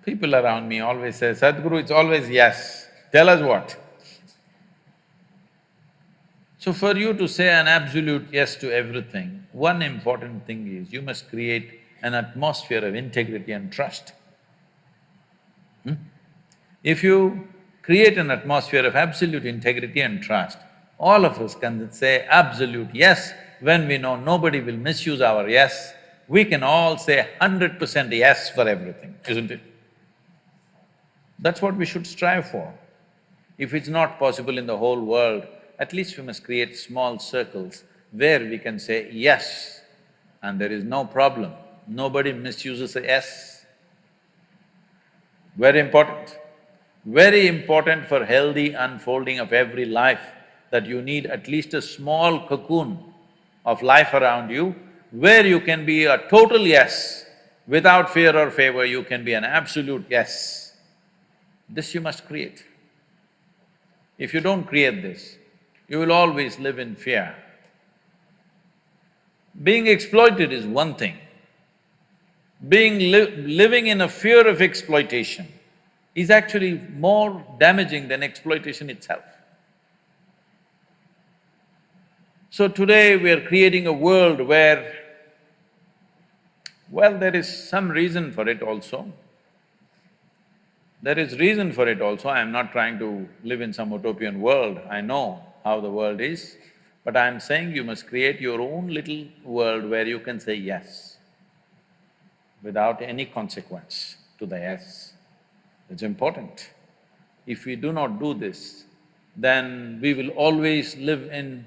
People around me always say, Sadhguru, it's always yes, tell us what. So for you to say an absolute yes to everything, one important thing is you must create an atmosphere of integrity and trust. If you create an atmosphere of absolute integrity and trust, all of us can say absolute yes when we know nobody will misuse our yes. We can all say 100% yes for everything, isn't it? That's what we should strive for. If it's not possible in the whole world, at least we must create small circles where we can say yes and there is no problem. Nobody misuses a yes. Very important. Very important for healthy unfolding of every life, that you need at least a small cocoon of life around you where you can be a total yes. Without fear or favor, you can be an absolute yes. This you must create. If you don't create this, you will always live in fear. Being exploited is one thing. Living in a fear of exploitation is actually more damaging than exploitation itself. So today we are creating a world where, well, there is some reason for it also. There is reason for it also. I am not trying to live in some utopian world, I know how the world is, but I am saying you must create your own little world where you can say yes without any consequence to the yes. It's important. If we do not do this, then we will always live in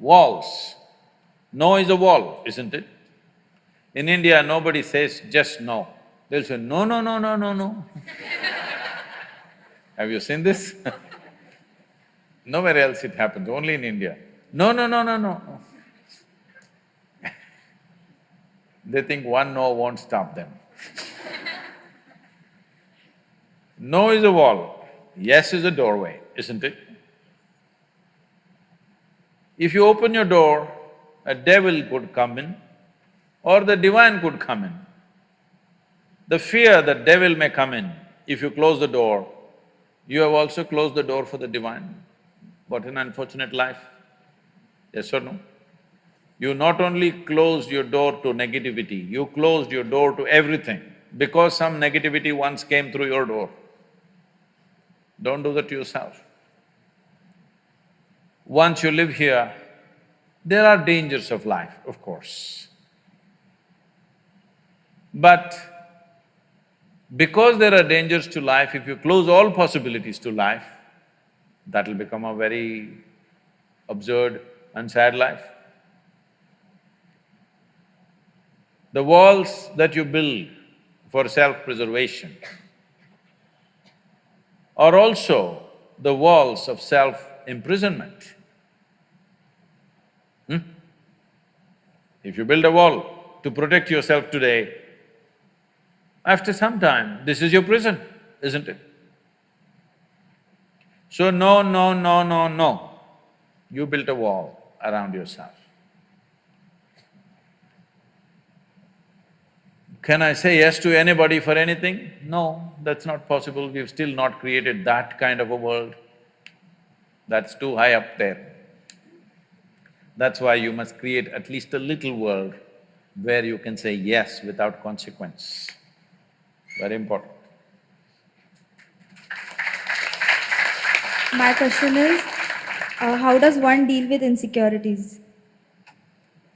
walls. No is a wall, isn't it? In India, nobody says just no. They'll say, no, no, no, no, no, no. Have you seen this? Nowhere else it happens, only in India. No, no, no, no, no. They think one no won't stop them. No is a wall, yes is a doorway, isn't it? If you open your door, a devil could come in or the divine could come in. The fear that devil may come in, if you close the door, you have also closed the door for the divine. What an unfortunate life, yes or no? You not only closed your door to negativity, you closed your door to everything because some negativity once came through your door. Don't do that to yourself. Once you live here, there are dangers of life, of course. But because there are dangers to life, if you close all possibilities to life, that'll become a very absurd and sad life. The walls that you build for self-preservation are also the walls of self-imprisonment. If you build a wall to protect yourself today, after some time, this is your prison, isn't it? So no, no, no, no, no. You built a wall around yourself. Can I say yes to anybody for anything? No, that's not possible. We've still not created that kind of a world. That's too high up there. That's why you must create at least a little world where you can say yes without consequence. Very important. My question is, how does one deal with insecurities?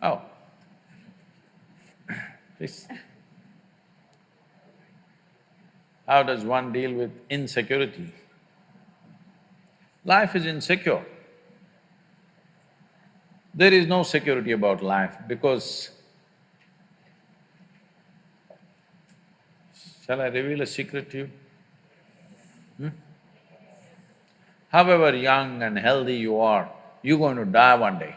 Oh. Please. How does one deal with insecurity? Life is insecure. There is no security about life because… Shall I reveal a secret to you? However young and healthy you are, you're going to die one day.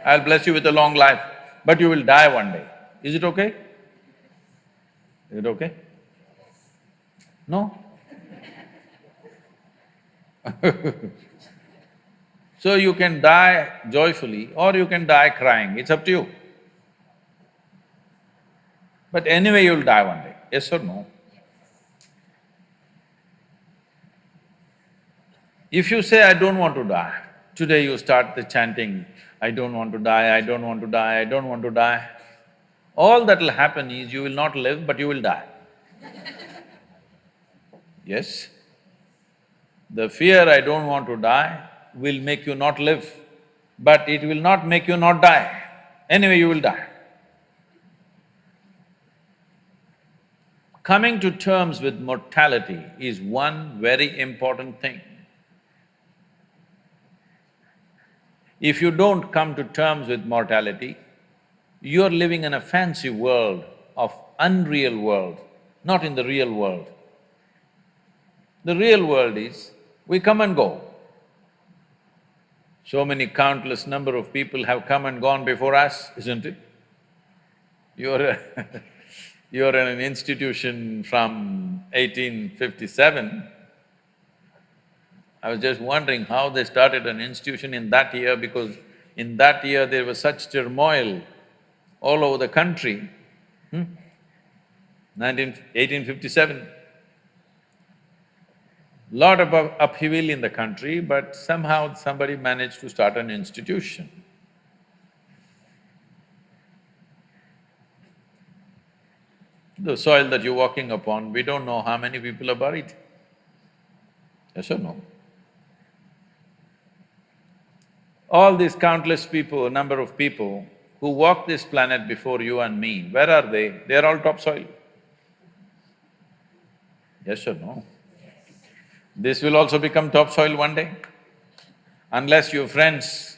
I'll bless you with a long life, but you will die one day. Is it okay? Is it okay? No? So you can die joyfully or you can die crying, it's up to you. But anyway you'll die one day, yes or no? If you say, I don't want to die, today you start the chanting, I don't want to die, I don't want to die, I don't want to die. All that'll happen is you will not live, but you will die. Yes? The fear, I don't want to die, will make you not live, but it will not make you not die. Anyway, you will die. Coming to terms with mortality is one very important thing. If you don't come to terms with mortality, you're living in a fancy world of unreal world, not in the real world. The real world is, we come and go. So many countless number of people have come and gone before us, isn't it? You're in an institution from 1857. I was just wondering how they started an institution in that year because in that year there was such turmoil all over the country. 1857. Lot of upheaval in the country, but somehow somebody managed to start an institution. The soil that you're walking upon, we don't know how many people are buried. Yes or no? All these countless people, a number of people who walked this planet before you and me, where are they? They are all topsoil. Yes or no? This will also become topsoil one day, unless your friends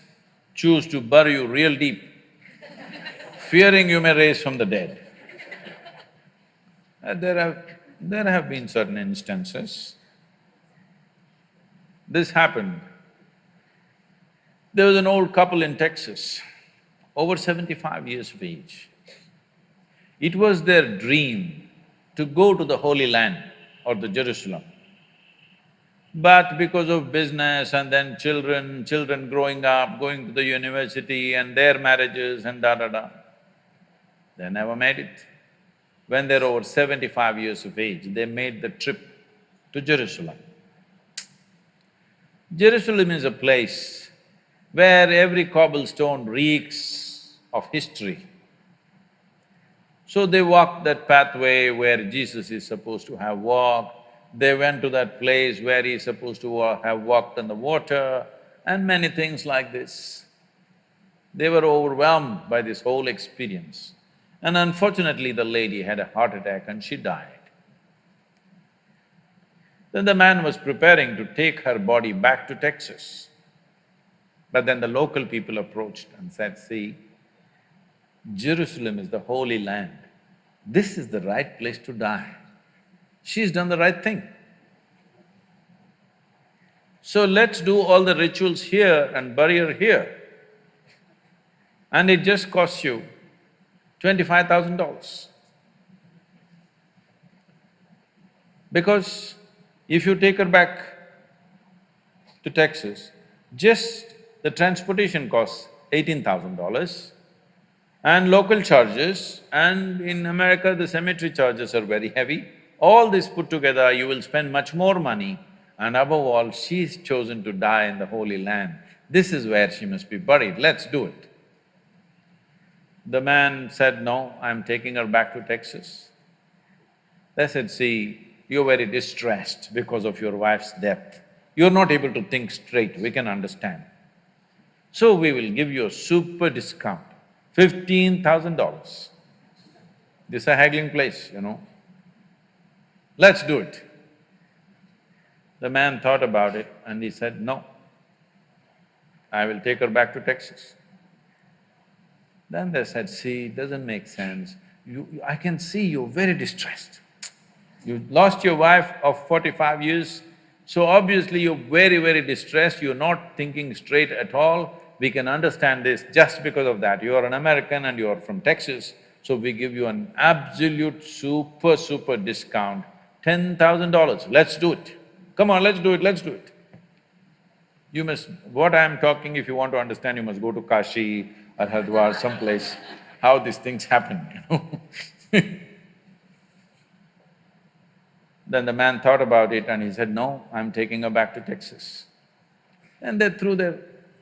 choose to bury you real deep, fearing you may rise from the dead. There have been certain instances. This happened. There was an old couple in Texas, over 75 years of age. It was their dream to go to the Holy Land or the Jerusalem. But because of business and then children growing up, going to the university and their marriages and da-da-da, they never made it. When they're over 75 years of age, they made the trip to Jerusalem. Jerusalem is a place where every cobblestone reeks of history. So they walked that pathway where Jesus is supposed to have walked, they went to that place where he's supposed to have walked on the water, and many things like this. They were overwhelmed by this whole experience. And unfortunately, the lady had a heart attack and she died. Then the man was preparing to take her body back to Texas. But then the local people approached and said, see, Jerusalem is the Holy Land. This is the right place to die. She's done the right thing. So let's do all the rituals here and bury her here. And it just costs you $25,000. Because if you take her back to Texas, just the transportation costs $18,000 and local charges, and in America the cemetery charges are very heavy. All this put together, you will spend much more money, and above all, she's chosen to die in the Holy Land. This is where she must be buried, let's do it. The man said, no, I'm taking her back to Texas. They said, see, you're very distressed because of your wife's death. You're not able to think straight, we can understand. So we will give you a super discount, $15,000. This is a haggling place, you know. Let's do it. The man thought about it and he said, no, I will take her back to Texas. Then they said, see, it doesn't make sense. I can see you're very distressed. You lost your wife of 45 years, so obviously you're very distressed, you're not thinking straight at all. We can understand this just because of that. You are an American and you are from Texas, so we give you an absolute super discount, $10,000. Let's do it. Come on, let's do it. You must… what I'm talking, if you want to understand, you must go to Kashi or Hardwar, someplace, how these things happen, you know. Then the man thought about it and he said, no, I'm taking her back to Texas. And they threw their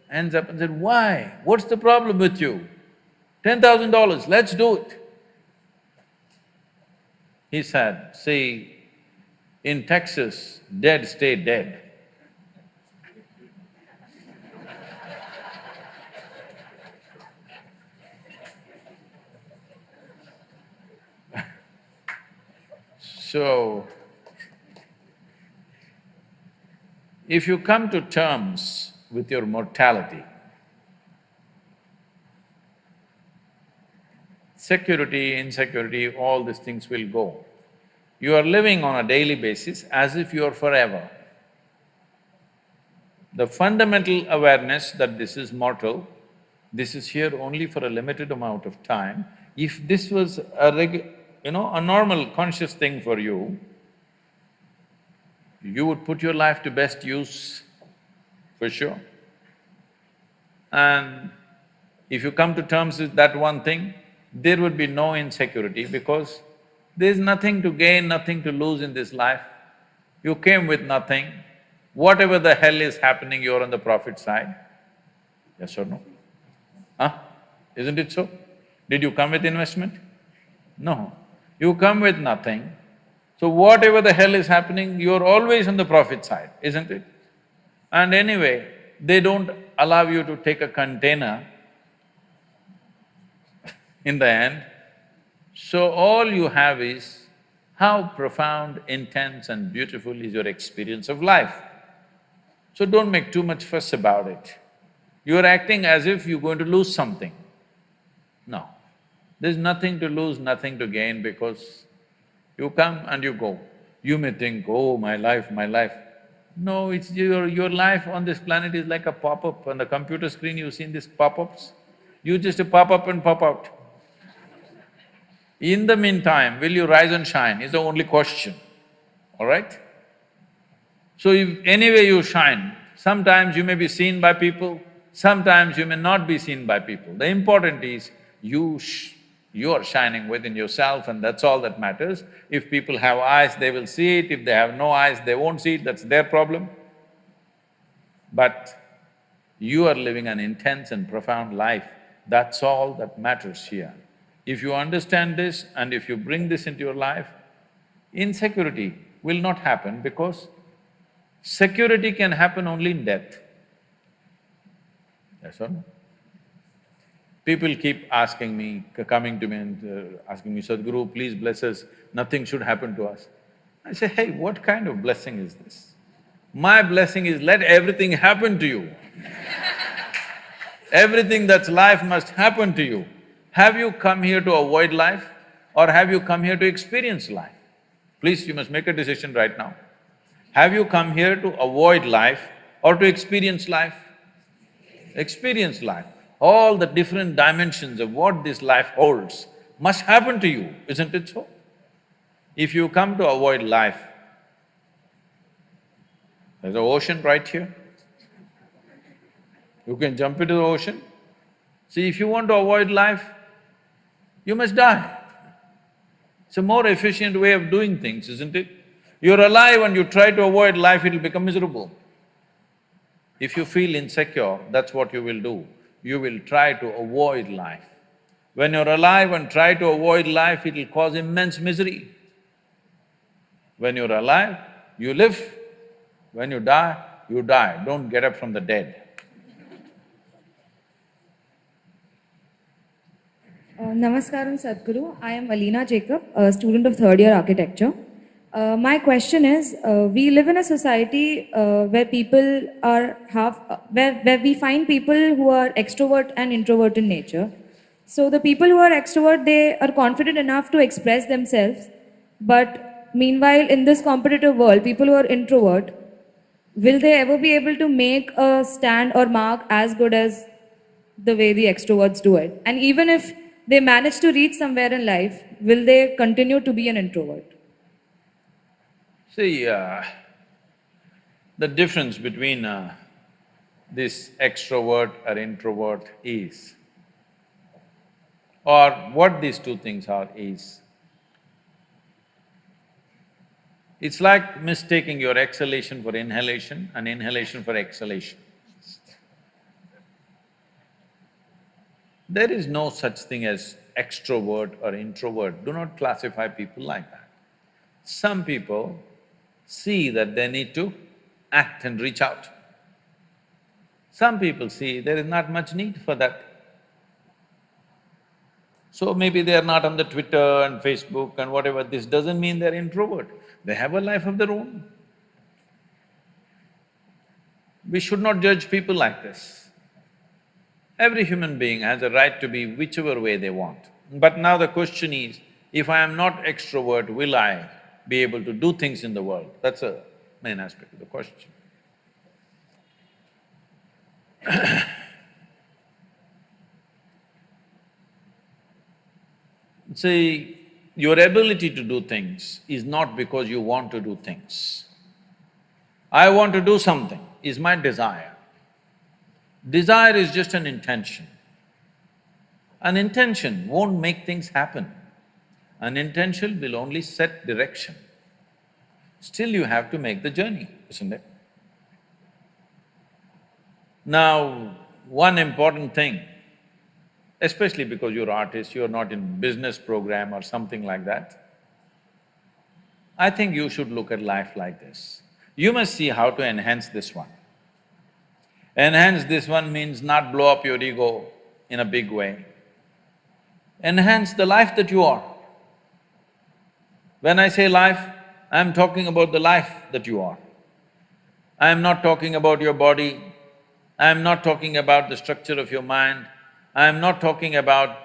hands up and said, why? What's the problem with you? $10,000, let's do it. He said, see, in Texas, dead stay dead. So, if you come to terms with your mortality, security, insecurity, all these things will go. You are living on a daily basis as if you are forever. The fundamental awareness that this is mortal, this is here only for a limited amount of time, if this was a a normal conscious thing for you, you would put your life to best use, for sure. And if you come to terms with that one thing, there would be no insecurity because there's nothing to gain, nothing to lose in this life. You came with nothing. Whatever the hell is happening, you're on the profit side. Yes or no? Huh? Isn't it so? Did you come with investment? No. You come with nothing, so whatever the hell is happening, you're always on the profit side, isn't it? And anyway, they don't allow you to take a container in the end. So all you have is how profound, intense and beautiful is your experience of life. So don't make too much fuss about it. You're acting as if you're going to lose something. No. There's nothing to lose, nothing to gain because you come and you go. You may think, oh, my life. No, it's your life on this planet is like a pop-up. On the computer screen, you've seen these pop-ups? You just pop up and pop out. In the meantime, will you rise and shine is the only question, all right? So if anyway you shine, sometimes you may be seen by people, sometimes you may not be seen by people. The important is you are shining within yourself and that's all that matters. If people have eyes, they will see it, if they have no eyes, they won't see it, that's their problem. But you are living an intense and profound life, that's all that matters here. If you understand this and if you bring this into your life, insecurity will not happen because security can happen only in death. Yes or no? People keep asking me, coming to me and asking me, Sadhguru, please bless us, nothing should happen to us. I say, hey, what kind of blessing is this? My blessing is let everything happen to you. Everything that's life must happen to you. Have you come here to avoid life or have you come here to experience life? Please, you must make a decision right now. Have you come here to avoid life or to experience life? Experience life. All the different dimensions of what this life holds must happen to you, isn't it so? If you come to avoid life, there's an ocean right here. You can jump into the ocean. See, if you want to avoid life, you must die. It's a more efficient way of doing things, isn't it? You're alive and you try to avoid life, it'll become miserable. If you feel insecure, that's what you will do. You will try to avoid life. When you're alive and try to avoid life, it'll cause immense misery. When you're alive, you live. When you die, you die. Don't get up from the dead. Namaskaram Sadhguru. I am Alina Jacob, a student of third year architecture. My question is, we live in a society where people are where we find people who are extrovert and introvert in nature. So the people who are extrovert, they are confident enough to express themselves, but meanwhile in this competitive world, people who are introvert, will they ever be able to make a stand or mark as good as the way the extroverts do it? And even if they manage to reach somewhere in life, will they continue to be an introvert? See, the difference between this extrovert or introvert is, or what these two things are is, it's like mistaking your exhalation for inhalation and inhalation for exhalation. There is no such thing as extrovert or introvert, do not classify people like that. Some people see that they need to act and reach out. Some people see there is not much need for that. So maybe they are not on the Twitter and Facebook and whatever, this doesn't mean they're introvert. They have a life of their own. We should not judge people like this. Every human being has a right to be whichever way they want. But now the question is, if I am not extrovert, will I be able to do things in the world? That's a main aspect of the question. See, your ability to do things is not because you want to do things. I want to do something is my desire. Desire is just an intention. An intention won't make things happen. An intention will only set direction. Still you have to make the journey, isn't it? Now, one important thing, especially because you're artist, you're not in business program or something like that, I think you should look at life like this. You must see how to enhance this one. Enhance this one means not blow up your ego in a big way. Enhance the life that you are. When I say life, I'm talking about the life that you are. I'm not talking about your body, I'm not talking about the structure of your mind, I'm not talking about…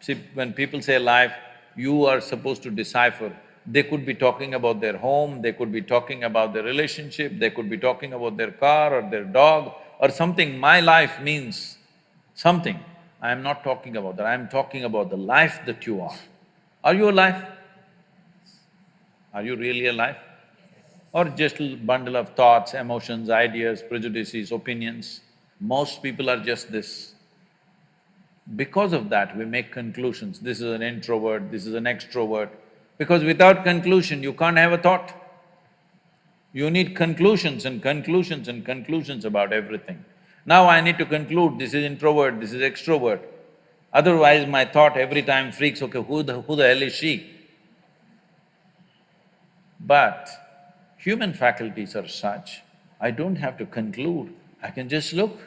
See, when people say life, you are supposed to decipher. They could be talking about their home, they could be talking about their relationship, they could be talking about their car or their dog or something. My life means something. I am not talking about that, I am talking about the life that you are. Are you alive? Are you really alive? or just a bundle of thoughts, emotions, ideas, prejudices, opinions. Most people are just this. Because of that, we make conclusions, this is an introvert, this is an extrovert, because without conclusion, you can't have a thought. You need conclusions and conclusions and conclusions about everything. Now I need to conclude, this is introvert, this is extrovert. Otherwise, my thought every time freaks, okay, who the hell is she? But human faculties are such, I don't have to conclude, I can just look.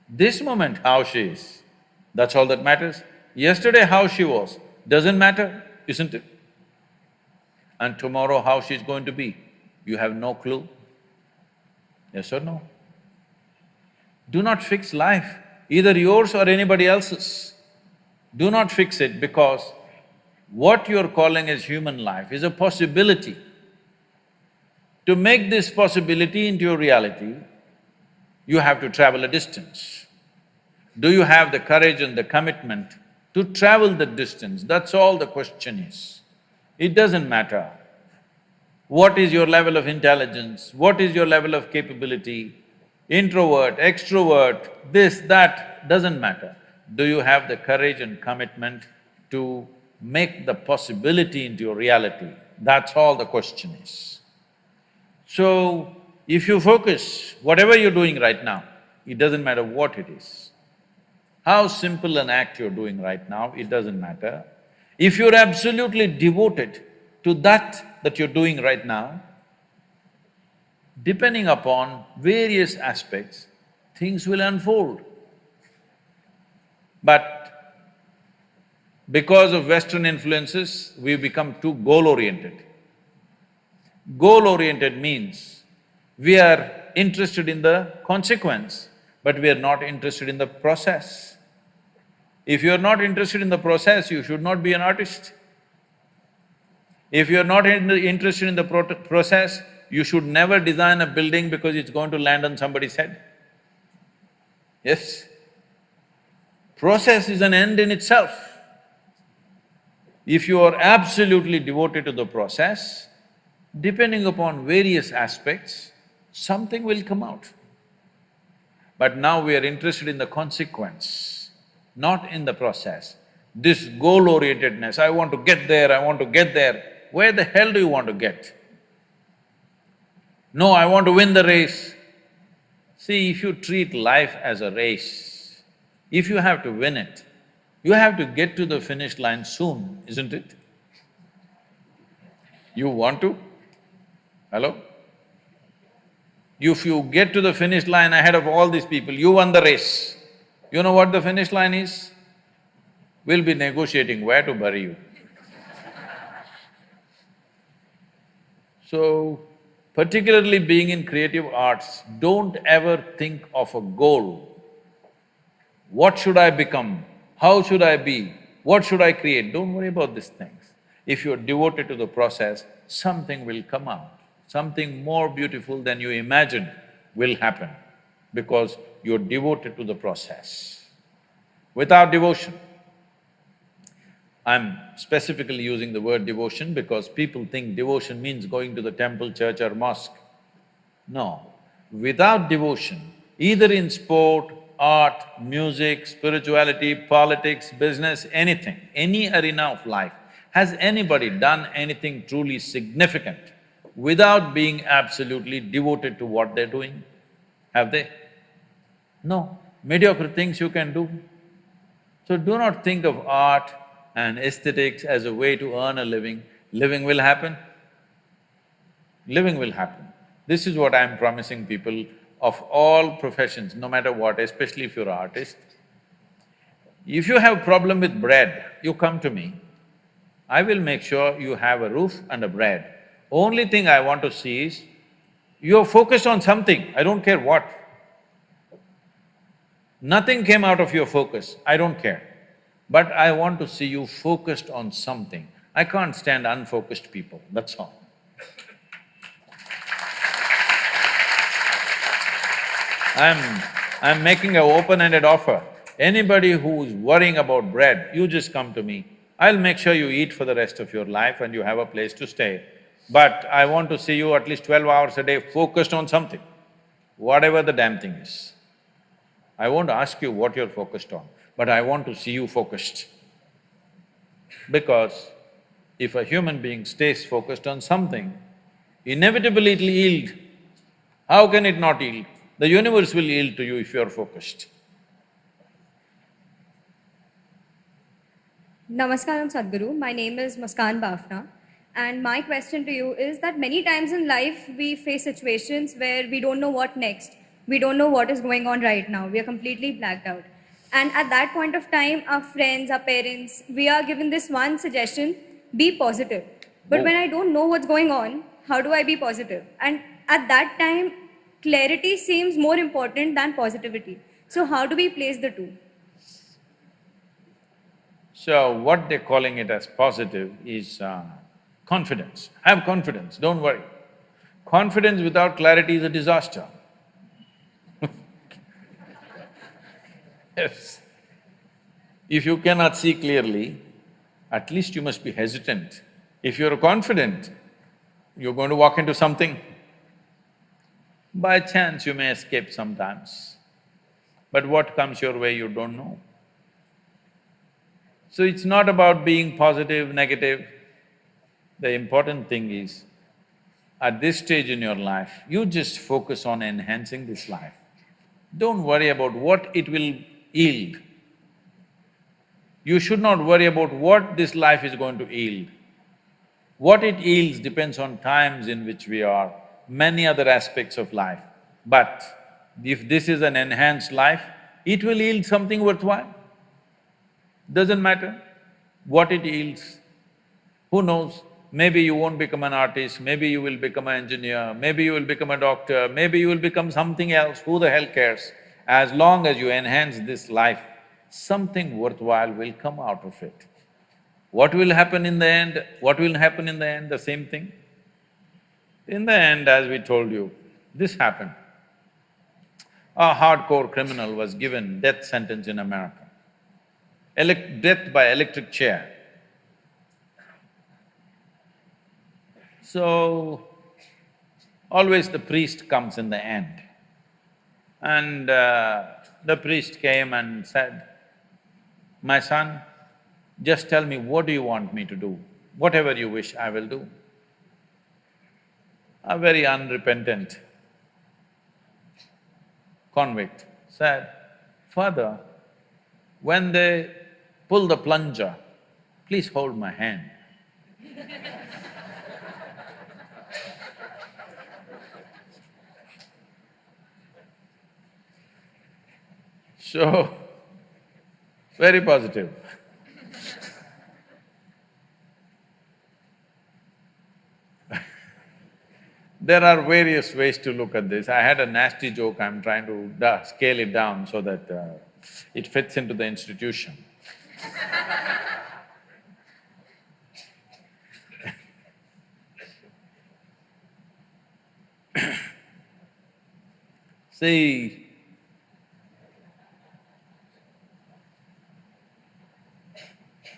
This moment how she is, that's all that matters. Yesterday how she was, doesn't matter, isn't it? And tomorrow how she's going to be, you have no clue. Yes or no? Do not fix life, either yours or anybody else's. Do not fix it, because what you're calling as human life is a possibility. To make this possibility into your reality, you have to travel a distance. Do you have the courage and the commitment to travel the distance? That's all the question is. It doesn't matter what is your level of intelligence, what is your level of capability, introvert, extrovert, this, that, doesn't matter. Do you have the courage and commitment to make the possibility into your reality? That's all the question is. So, if you focus, whatever you're doing right now, it doesn't matter what it is. How simple an act you're doing right now, it doesn't matter. If you're absolutely devoted to that you're doing right now, depending upon various aspects, things will unfold. But because of Western influences, we've become too goal-oriented. Goal-oriented means we are interested in the consequence, but we are not interested in the process. If you're not interested in the process, you should not be an artist. If you're not interested in the process, you should never design a building because it's going to land on somebody's head. Yes? Process is an end in itself. If you are absolutely devoted to the process, depending upon various aspects, something will come out. But now we are interested in the consequence, not in the process. This goal-orientedness, I want to get there, I want to get there. Where the hell do you want to get? No, I want to win the race. See, if you treat life as a race, if you have to win it, you have to get to the finish line soon, isn't it? You want to? Hello? If you get to the finish line ahead of all these people, you won the race. You know what the finish line is? We'll be negotiating where to bury you. So, particularly being in creative arts, don't ever think of a goal. What should I become? How should I be? What should I create? Don't worry about these things. If you're devoted to the process, something will come out. Something more beautiful than you imagined will happen because you're devoted to the process. Without devotion, I'm specifically using the word devotion because people think devotion means going to the temple, church or mosque. No, without devotion, either in sport, art, music, spirituality, politics, business, anything, any arena of life, has anybody done anything truly significant without being absolutely devoted to what they're doing? Have they? No, mediocre things you can do. So do not think of art and aesthetics as a way to earn a living. Living will happen. Living will happen. This is what I'm promising people of all professions, no matter what, especially if you're an artist. If you have problem with bread, you come to me. I will make sure you have a roof and a bread. Only thing I want to see is, you're focused on something, I don't care what. Nothing came out of your focus, I don't care. But I want to see you focused on something. I can't stand unfocused people, that's all. I'm making an open-ended offer. Anybody who's worrying about bread, you just come to me. I'll make sure you eat for the rest of your life and you have a place to stay. But I want to see you at least 12 hours a day focused on something, whatever the damn thing is. I won't ask you what you're focused on, but I want to see you focused. Because if a human being stays focused on something, inevitably it'll yield. How can it not yield? The universe will yield to you if you're focused. Namaskaram Sadhguru, my name is Muskan Bafna, and my question to you is that many times in life we face situations where we don't know what next. We don't know what is going on right now. We are completely blacked out. And at that point of time, our friends, our parents, we are given this one suggestion, be positive. But when I don't know what's going on, how do I be positive? And at that time, clarity seems more important than positivity. So how do we place the two? So what they're calling it as positive is confidence. Have confidence, don't worry. Confidence without clarity is a disaster. Yes. If you cannot see clearly, at least you must be hesitant. If you're confident, you're going to walk into something. By chance you may escape sometimes, but what comes your way you don't know. So it's not about being positive, negative. The important thing is, at this stage in your life, you just focus on enhancing this life. Don't worry about what it will yield. You should not worry about what this life is going to yield. What it yields depends on times in which we are, many other aspects of life. But if this is an enhanced life, it will yield something worthwhile. Doesn't matter what it yields. Who knows, maybe you won't become an artist, maybe you will become an engineer, maybe you will become a doctor, maybe you will become something else, who the hell cares? As long as you enhance this life, something worthwhile will come out of it. What will happen in the end? What will happen in the end? The same thing. In the end, as we told you, this happened. A hardcore criminal was given death sentence in America. Death by electric chair. So, always the priest comes in the end. And the priest came and said, "My son, just tell me what do you want me to do? Whatever you wish, I will do." A very unrepentant convict said, "Father, when they pull the plunger, please hold my hand." So, very positive. There are various ways to look at this. I had a nasty joke, I'm trying to scale it down so that it fits into the institution. See,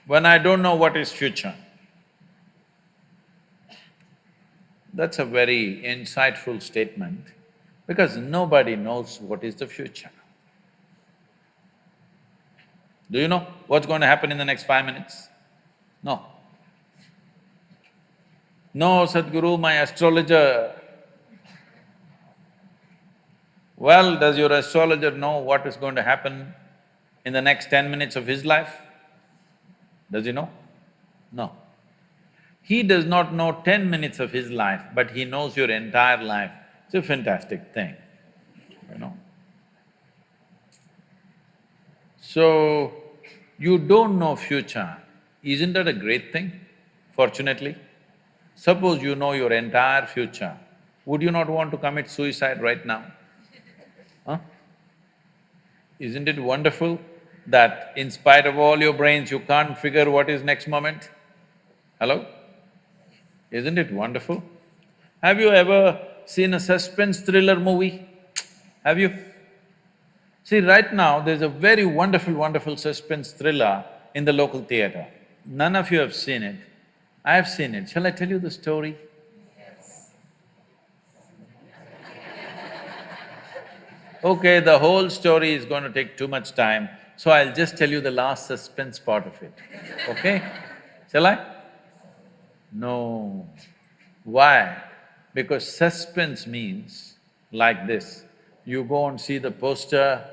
when I don't know what is future, that's a very insightful statement because nobody knows what is the future. Do you know what's going to happen in the next 5 minutes? No. No, Sadhguru, my astrologer. Well, does your astrologer know what is going to happen in the next 10 minutes of his life? Does he know? No. He does not know 10 minutes of his life, but he knows your entire life. It's a fantastic thing, you know. So, you don't know future, isn't that a great thing, fortunately? Suppose you know your entire future, would you not want to commit suicide right now? Huh? Isn't it wonderful that in spite of all your brains, you can't figure what is next moment? Hello? Isn't it wonderful? Have you ever seen a suspense thriller movie? Have you? See, right now, there's a very wonderful suspense thriller in the local theatre. None of you have seen it. I have seen it. Shall I tell you the story? Okay, the whole story is going to take too much time, so I'll just tell you the last suspense part of it, okay? Shall I? No. Why? Because suspense means like this. You go and see the poster,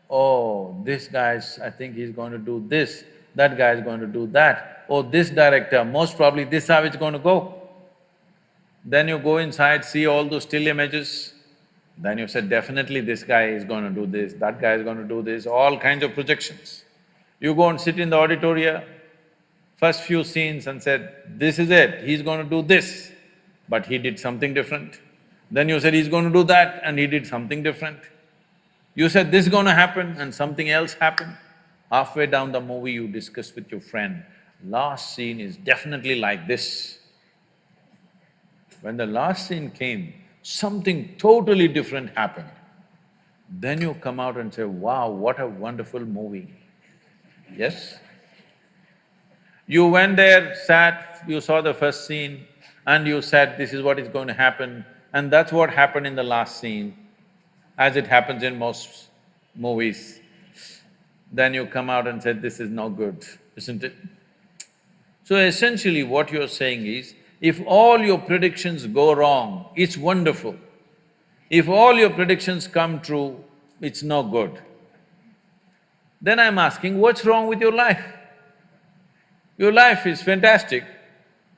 oh, this guy's… I think he's going to do this, that guy is going to do that, oh, this director, most probably this how it's going to go. Then you go inside, see all those still images, then you said, definitely this guy is going to do this, that guy is going to do this, all kinds of projections. You go and sit in the auditorium, first few scenes and said, this is it, he's going to do this, but he did something different. Then you said, he's going to do that and he did something different. You said, this is going to happen and something else happened. Halfway down the movie, you discuss with your friend, last scene is definitely like this. When the last scene came, something totally different happened. Then you come out and say, wow, what a wonderful movie. Yes? You went there, sat, you saw the first scene and you said, this is what is going to happen, and that's what happened in the last scene, as it happens in most movies. Then you come out and said, this is no good, isn't it? So essentially what you're saying is, if all your predictions go wrong, it's wonderful. If all your predictions come true, it's no good. Then I'm asking, what's wrong with your life? Your life is fantastic.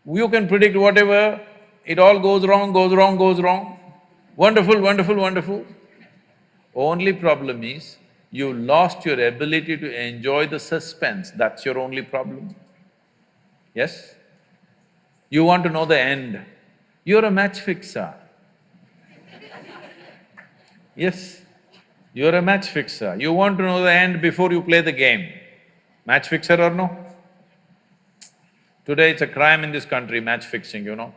You can predict whatever, it all goes wrong, goes wrong, goes wrong. Wonderful, wonderful, wonderful. Only problem is, you lost your ability to enjoy the suspense, that's your only problem. Yes? You want to know the end. You're a match fixer. Yes, you're a match fixer. You want to know the end before you play the game. Match fixer or no? Today it's a crime in this country, match fixing, you know.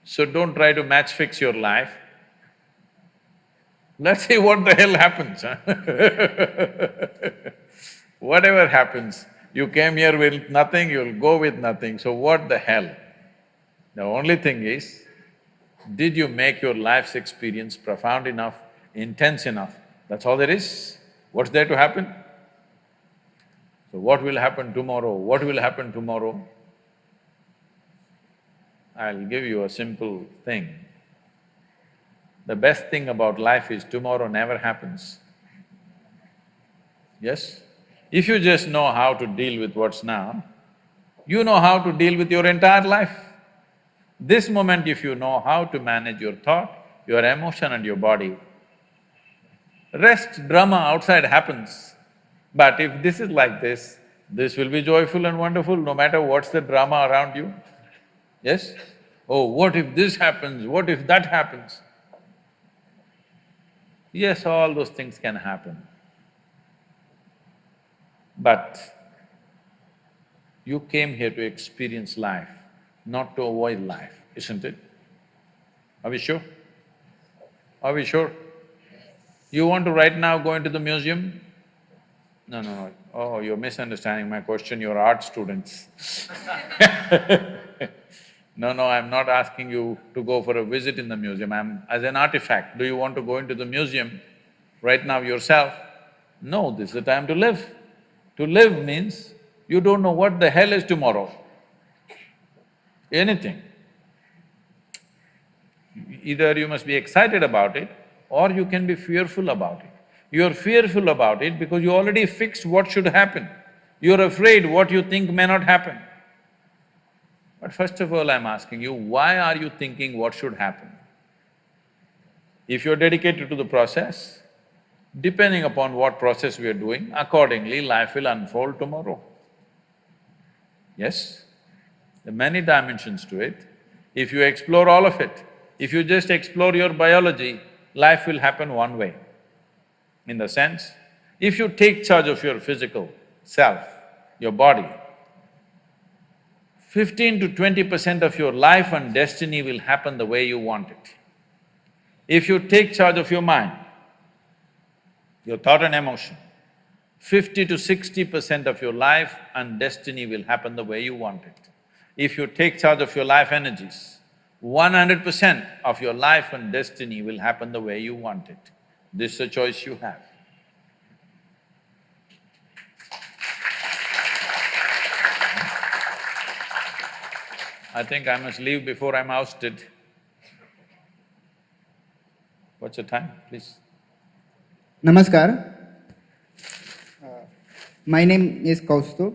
So don't try to match fix your life. Let's see what the hell happens, huh? Whatever happens, you came here with nothing, you'll go with nothing, so what the hell? The only thing is, did you make your life's experience profound enough, intense enough? That's all there is. What's there to happen? So what will happen tomorrow? What will happen tomorrow? I'll give you a simple thing. The best thing about life is tomorrow never happens. Yes? If you just know how to deal with what's now, you know how to deal with your entire life. This moment, if you know how to manage your thought, your emotion and your body, rest drama outside happens. But if this is like this will be joyful and wonderful no matter what's the drama around you. Yes? Oh, what if this happens, what if that happens? Yes, all those things can happen. But you came here to experience life, not to avoid life, isn't it? Are we sure? Are we sure? You want to right now go into the museum? No, no, no. Oh, you're misunderstanding my question, you're art students. No, no, I'm not asking you to go for a visit in the museum, I'm… as an artifact, do you want to go into the museum right now yourself? No, this is the time to live. To live means you don't know what the hell is tomorrow. Anything. Either you must be excited about it or you can be fearful about it. You're fearful about it because you already fixed what should happen. You're afraid what you think may not happen. But first of all, I'm asking you, why are you thinking what should happen? If you're dedicated to the process, depending upon what process we are doing, accordingly life will unfold tomorrow. Yes? There are many dimensions to it. If you explore all of it, if you just explore your biology, life will happen one way. In the sense, if you take charge of your physical self, your body, 15 to 20% of your life and destiny will happen the way you want it. If you take charge of your mind, your thought and emotion, 50 to 60% of your life and destiny will happen the way you want it. If you take charge of your life energies, 100% of your life and destiny will happen the way you want it. This is a choice you have. I think I must leave before I'm ousted. What's your time, please? Namaskar. My name is Kaustubh.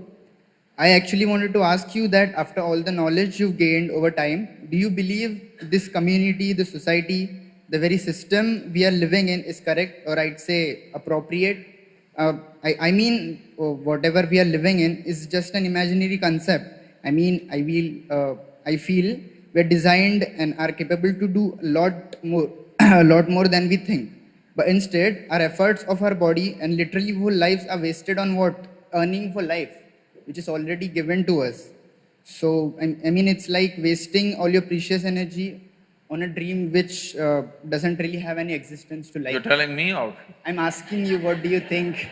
I actually wanted to ask you that after all the knowledge you've gained over time, do you believe this community, the society, the very system we are living in is correct, or I'd say appropriate? I mean, whatever we are living in is just an imaginary concept. I mean, I feel we're designed and are capable to do a lot more, a lot more than we think. But instead, our efforts of our body and literally whole lives are wasted on what? Earning for life, which is already given to us. So, I mean, it's like wasting all your precious energy on a dream which doesn't really have any existence to life. You're telling me or… I'm asking you, what do you think?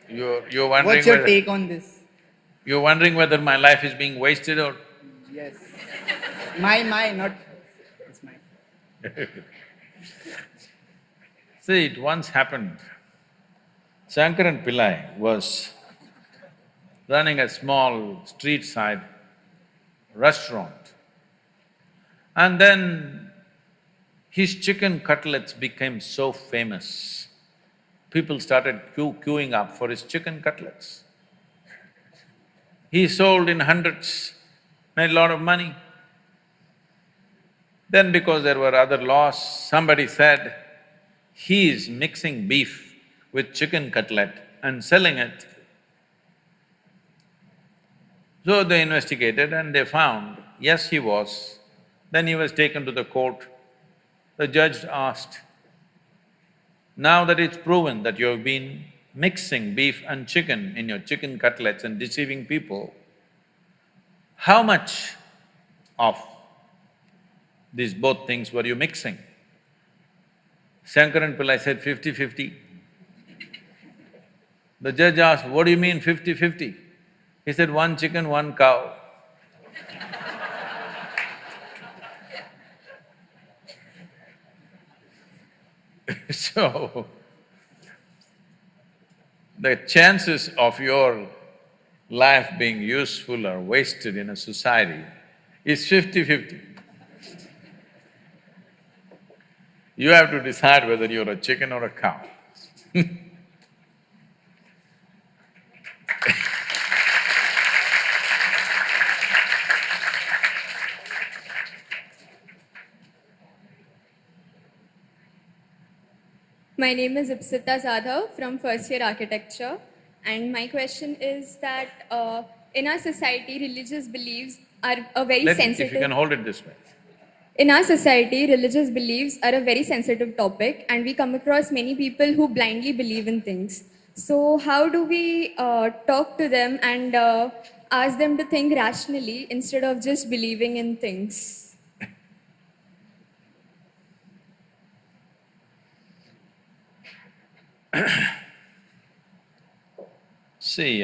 You're wondering… What's your take on this? You're wondering whether my life is being wasted or… Yes. My, not… It's mine. See, it once happened. Shankaran Pillai was running a small street-side restaurant, and then his chicken cutlets became so famous. People started queuing up for his chicken cutlets. He sold in hundreds, made a lot of money. Then because there were other laws, somebody said, he is mixing beef with chicken cutlet and selling it. So they investigated and they found, yes, he was. Then he was taken to the court. The judge asked, now that it's proven that you've been mixing beef and chicken in your chicken cutlets and deceiving people, how much of these both things were you mixing? Shankaran Pillai said 50-50. The judge asked, what do you mean 50-50? He said, one chicken, one cow. So, the chances of your life being useful or wasted in a society is 50-50. You have to decide whether you're a chicken or a cow. My name is Ipsita Zadhav from first year architecture, and my question is that in our society, religious beliefs are a very sensitive… If you can hold it this way. In our society, religious beliefs are a very sensitive topic, and we come across many people who blindly believe in things. So how do we talk to them and ask them to think rationally instead of just believing in things? See,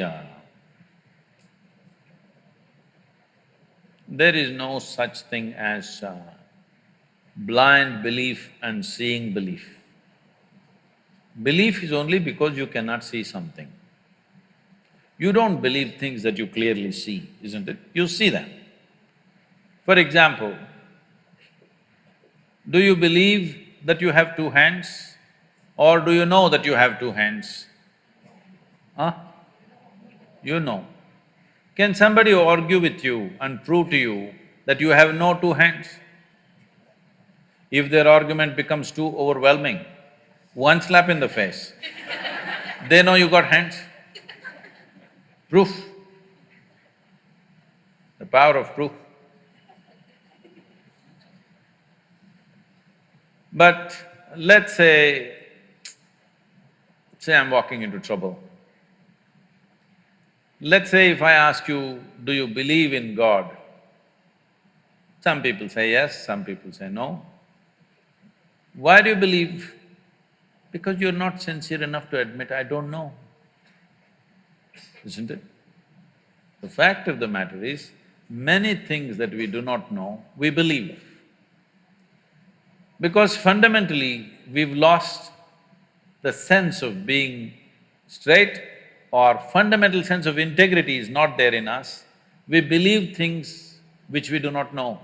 there is no such thing as blind belief and seeing belief. Belief is only because you cannot see something. You don't believe things that you clearly see, isn't it? You see them. For example, do you believe that you have two hands, or do you know that you have two hands? Huh? You know. Can somebody argue with you and prove to you that you have no two hands? If their argument becomes too overwhelming, one slap in the face, they know you got hands. Proof. The power of proof. But let's say I'm walking into trouble. Let's say if I ask you, do you believe in God? Some people say yes, some people say no. Why do you believe? Because you're not sincere enough to admit, I don't know, isn't it? The fact of the matter is, many things that we do not know, we believe. Because fundamentally, we've lost the sense of being straight, or fundamental sense of integrity is not there in us. We believe things which we do not know.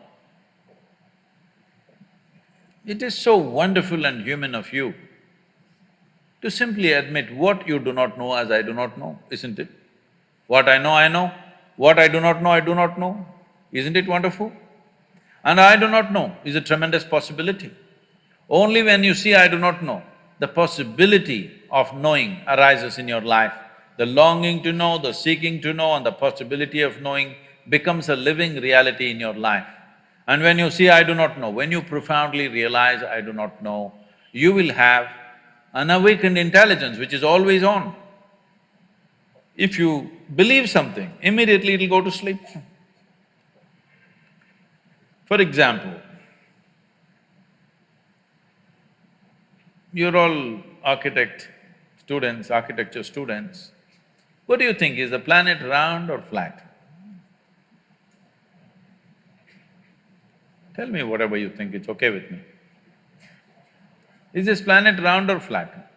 It is so wonderful and human of you to simply admit what you do not know as I do not know, isn't it? What I know, I know. What I do not know, I do not know. Isn't it wonderful? And I do not know is a tremendous possibility. Only when you see I do not know, the possibility of knowing arises in your life. The longing to know, the seeking to know, and the possibility of knowing becomes a living reality in your life. And when you see I do not know, when you profoundly realize I do not know, you will have an awakened intelligence which is always on. If you believe something, immediately it'll go to sleep. For example, you're all architecture students. What do you think, is the planet round or flat? Tell me whatever you think, it's okay with me. Is this planet round or flat?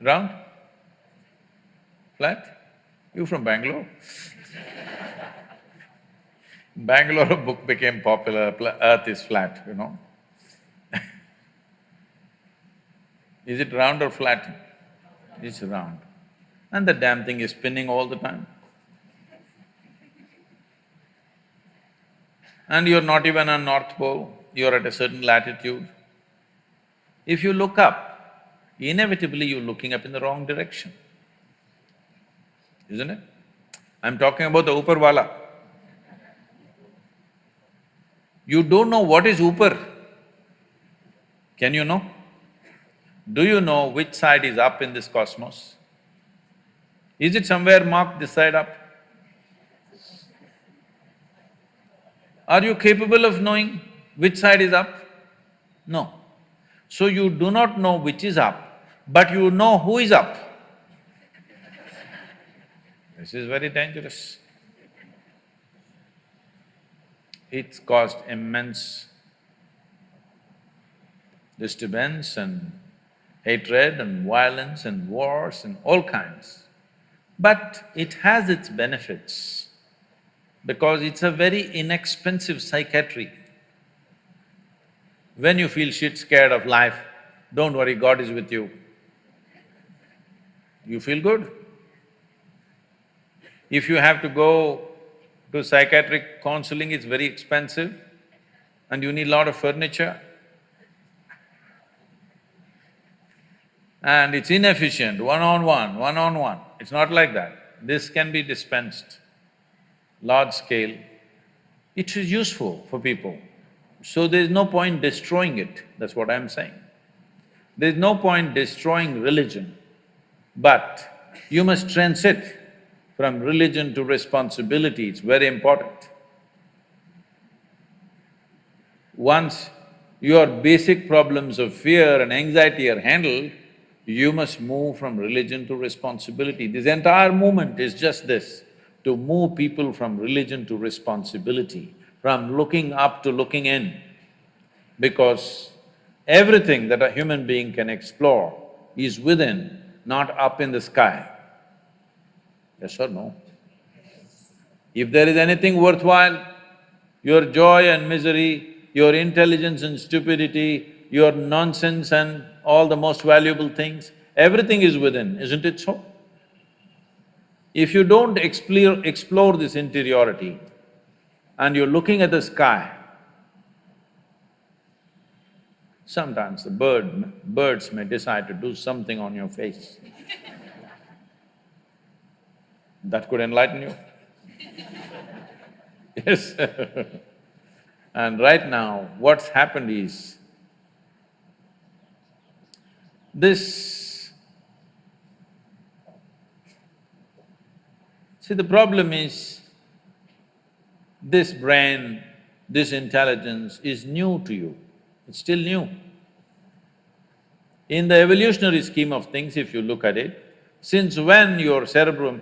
Round? Flat? You from Bangalore? Bangalore, a book became popular, Earth is flat, you know. Is it round or flat? It's round. And the damn thing is spinning all the time. And you're not even on North Pole, you're at a certain latitude. If you look up, inevitably you're looking up in the wrong direction, isn't it? I'm talking about the Upar wala. You don't know what is Upar. Can you know? Do you know which side is up in this cosmos? Is it somewhere marked this side up? Are you capable of knowing which side is up? No. So you do not know which is up, but you know who is up. This is very dangerous. It's caused immense disturbance and hatred and violence and wars and all kinds. But it has its benefits because it's a very inexpensive psychiatry. When you feel shit scared of life, don't worry, God is with you. You feel good. If you have to go to psychiatric counseling, it's very expensive and you need a lot of furniture. And it's inefficient, one-on-one. It's not like that. This can be dispensed large scale. It is useful for people. So there's no point destroying it, that's what I'm saying. There's no point destroying religion, but you must transit from religion to responsibility, it's very important. Once your basic problems of fear and anxiety are handled, you must move from religion to responsibility. This entire movement is just this, to move people from religion to responsibility, from looking up to looking in. Because everything that a human being can explore is within, not up in the sky. Yes or no? If there is anything worthwhile, your joy and misery, your intelligence and stupidity, your nonsense and all the most valuable things, everything is within, isn't it so? If you don't explore this interiority and you're looking at the sky, sometimes the birds may decide to do something on your face. That could enlighten you. Yes. And right now, what's happened is, see, the problem is, this brain, this intelligence is new to you, it's still new. In the evolutionary scheme of things, if you look at it, since when your cerebral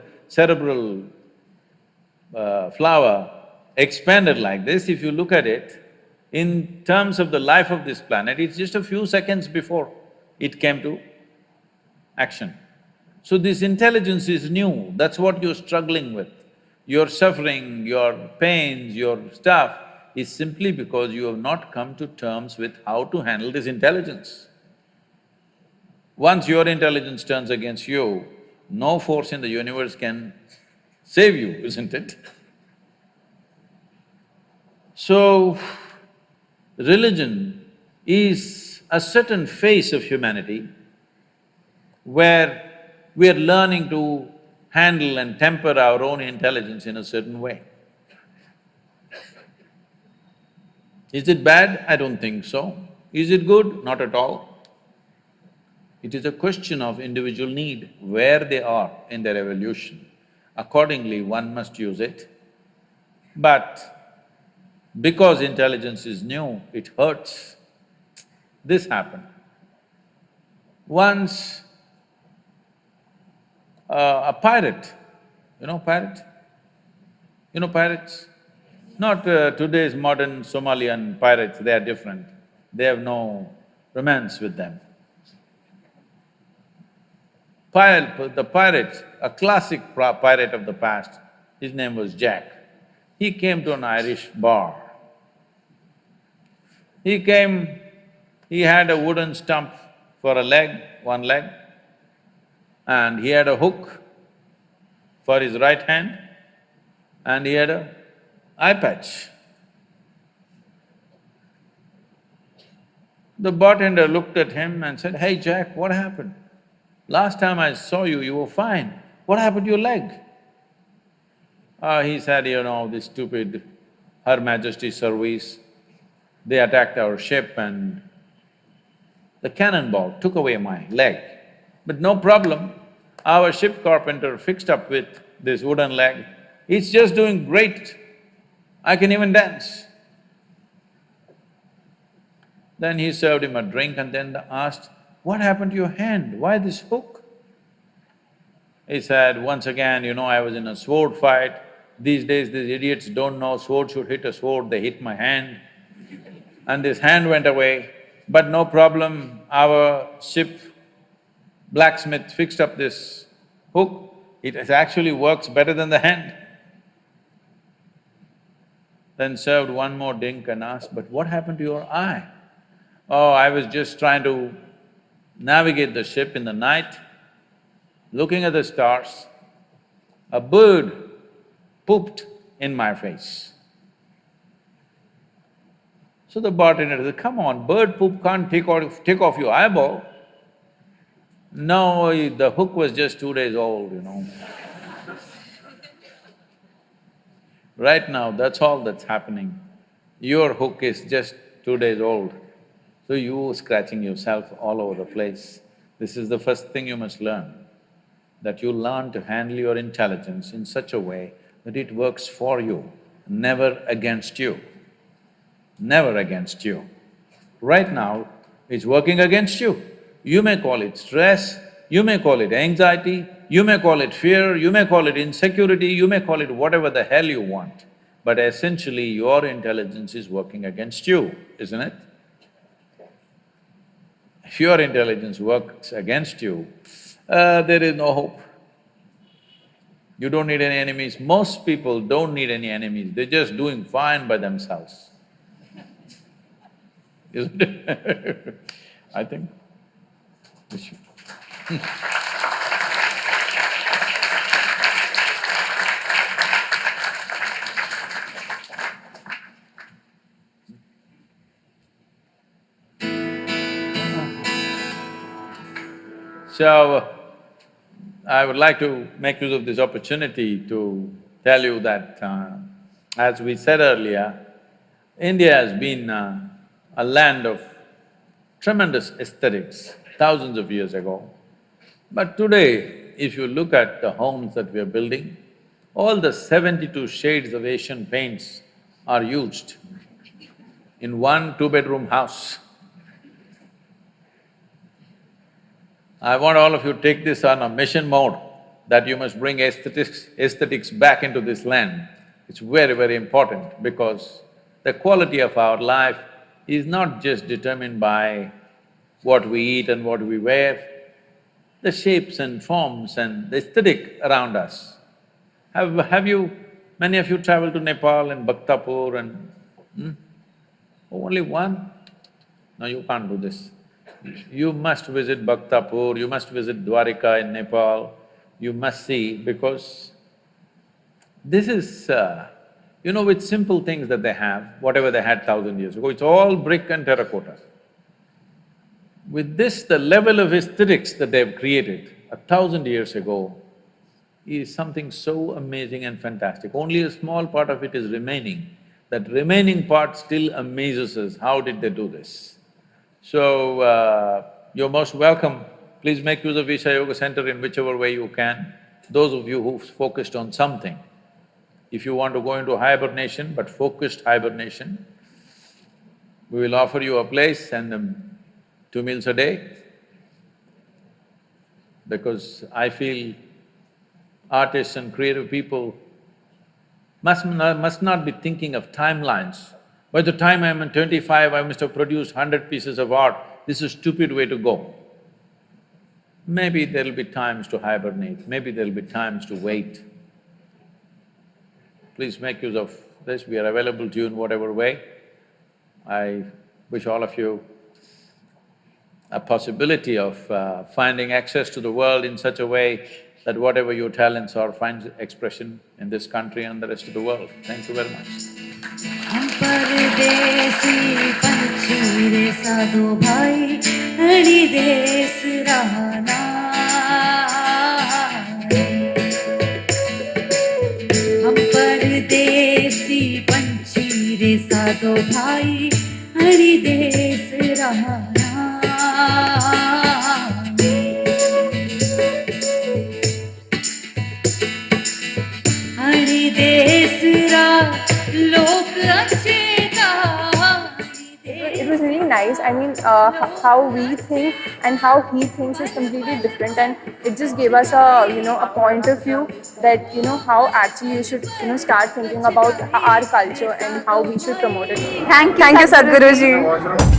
flower expanded like this, if you look at it, in terms of the life of this planet, it's just a few seconds before it came to action. So this intelligence is new, that's what you're struggling with. Your suffering, your pains, your stuff is simply because you have not come to terms with how to handle this intelligence. Once your intelligence turns against you, no force in the universe can save you, isn't it? So, religion is a certain phase of humanity where we are learning to handle and temper our own intelligence in a certain way. Is it bad? I don't think so. Is it good? Not at all. It is a question of individual need, where they are in their evolution. Accordingly, one must use it. But because intelligence is new, it hurts. This happened. Once, a pirate, you know pirate? You know pirates? Not today's modern Somalian pirates, they are different. They have no romance with them. The pirate, a classic pirate of the past, his name was Jack. He came to an Irish bar. He came, he had a wooden stump for a leg, one leg, and he had a hook for his right hand, and he had a eye patch. The bartender looked at him and said, "Hey Jack, what happened? Last time I saw you, you were fine. What happened to your leg?" He said, "You know, this stupid Her Majesty's service, they attacked our ship and the cannonball took away my leg. But no problem, our ship carpenter fixed up with this wooden leg. It's just doing great. I can even dance." Then he served him a drink and then asked, "What happened to your hand? Why this hook?" He said, "Once again, you know, I was in a sword fight. These days these idiots don't know sword should hit a sword, they hit my hand. And this hand went away, but no problem, our ship blacksmith fixed up this hook. It actually works better than the hand." Then served one more drink and asked, "But what happened to your eye?" "Oh, I was just trying to navigate the ship in the night, looking at the stars, a bird pooped in my face." So the bartender said, "Come on, bird poop can't take off your eyeball." "No, the hook was just 2 days old, you know." Right now, that's all that's happening. Your hook is just 2 days old, so you scratching yourself all over the place. This is the first thing you must learn, that you learn to handle your intelligence in such a way that it works for you, never against you. Never against you. Right now, it's working against you. You may call it stress, you may call it anxiety, you may call it fear, you may call it insecurity, you may call it whatever the hell you want, but essentially your intelligence is working against you, isn't it? If your intelligence works against you, there is no hope. You don't need any enemies. Most people don't need any enemies, they're just doing fine by themselves. Isn't it? I think we should. So, I would like to make use of this opportunity to tell you that, as we said earlier, India has been a land of tremendous aesthetics thousands of years ago. But today, if you look at the homes that we are building, all the 72 shades of Asian paints are used in one two-bedroom house. I want all of you to take this on a mission mode, that you must bring aesthetics back into this land. It's very, very important because the quality of our life is not just determined by what we eat and what we wear, the shapes and forms and the aesthetic around us. Many of you traveled to Nepal and Bhaktapur and… Only one? No, you can't do this. You must visit Bhaktapur, you must visit Dwarika in Nepal, you must see because this is… with simple things that they have, whatever they had 1,000 years ago, it's all brick and terracotta. With this, the level of aesthetics that they've created 1,000 years ago is something so amazing and fantastic. Only a small part of it is remaining. That remaining part still amazes us, how did they do this? So, you're most welcome. Please make use of Isha Yoga Center in whichever way you can. Those of you who've focused on something, if you want to go into hibernation, but focused hibernation, we will offer you a place and 2 meals a day, because I feel artists and creative people must not be thinking of timelines. By the time I'm 25, I must have produced 100 pieces of art. This is a stupid way to go. Maybe there'll be times to hibernate, maybe there'll be times to wait. Please make use of this, we are available to you in whatever way. I wish all of you a possibility of finding access to the world in such a way that whatever your talents are finds expression in this country and the rest of the world. Thank you very much. It was really nice. I mean, how we think and how he thinks is completely different, and it just gave us a a point of view that how actually you should start thinking about our culture and how we should promote it. Thank you, Sadhguru ji.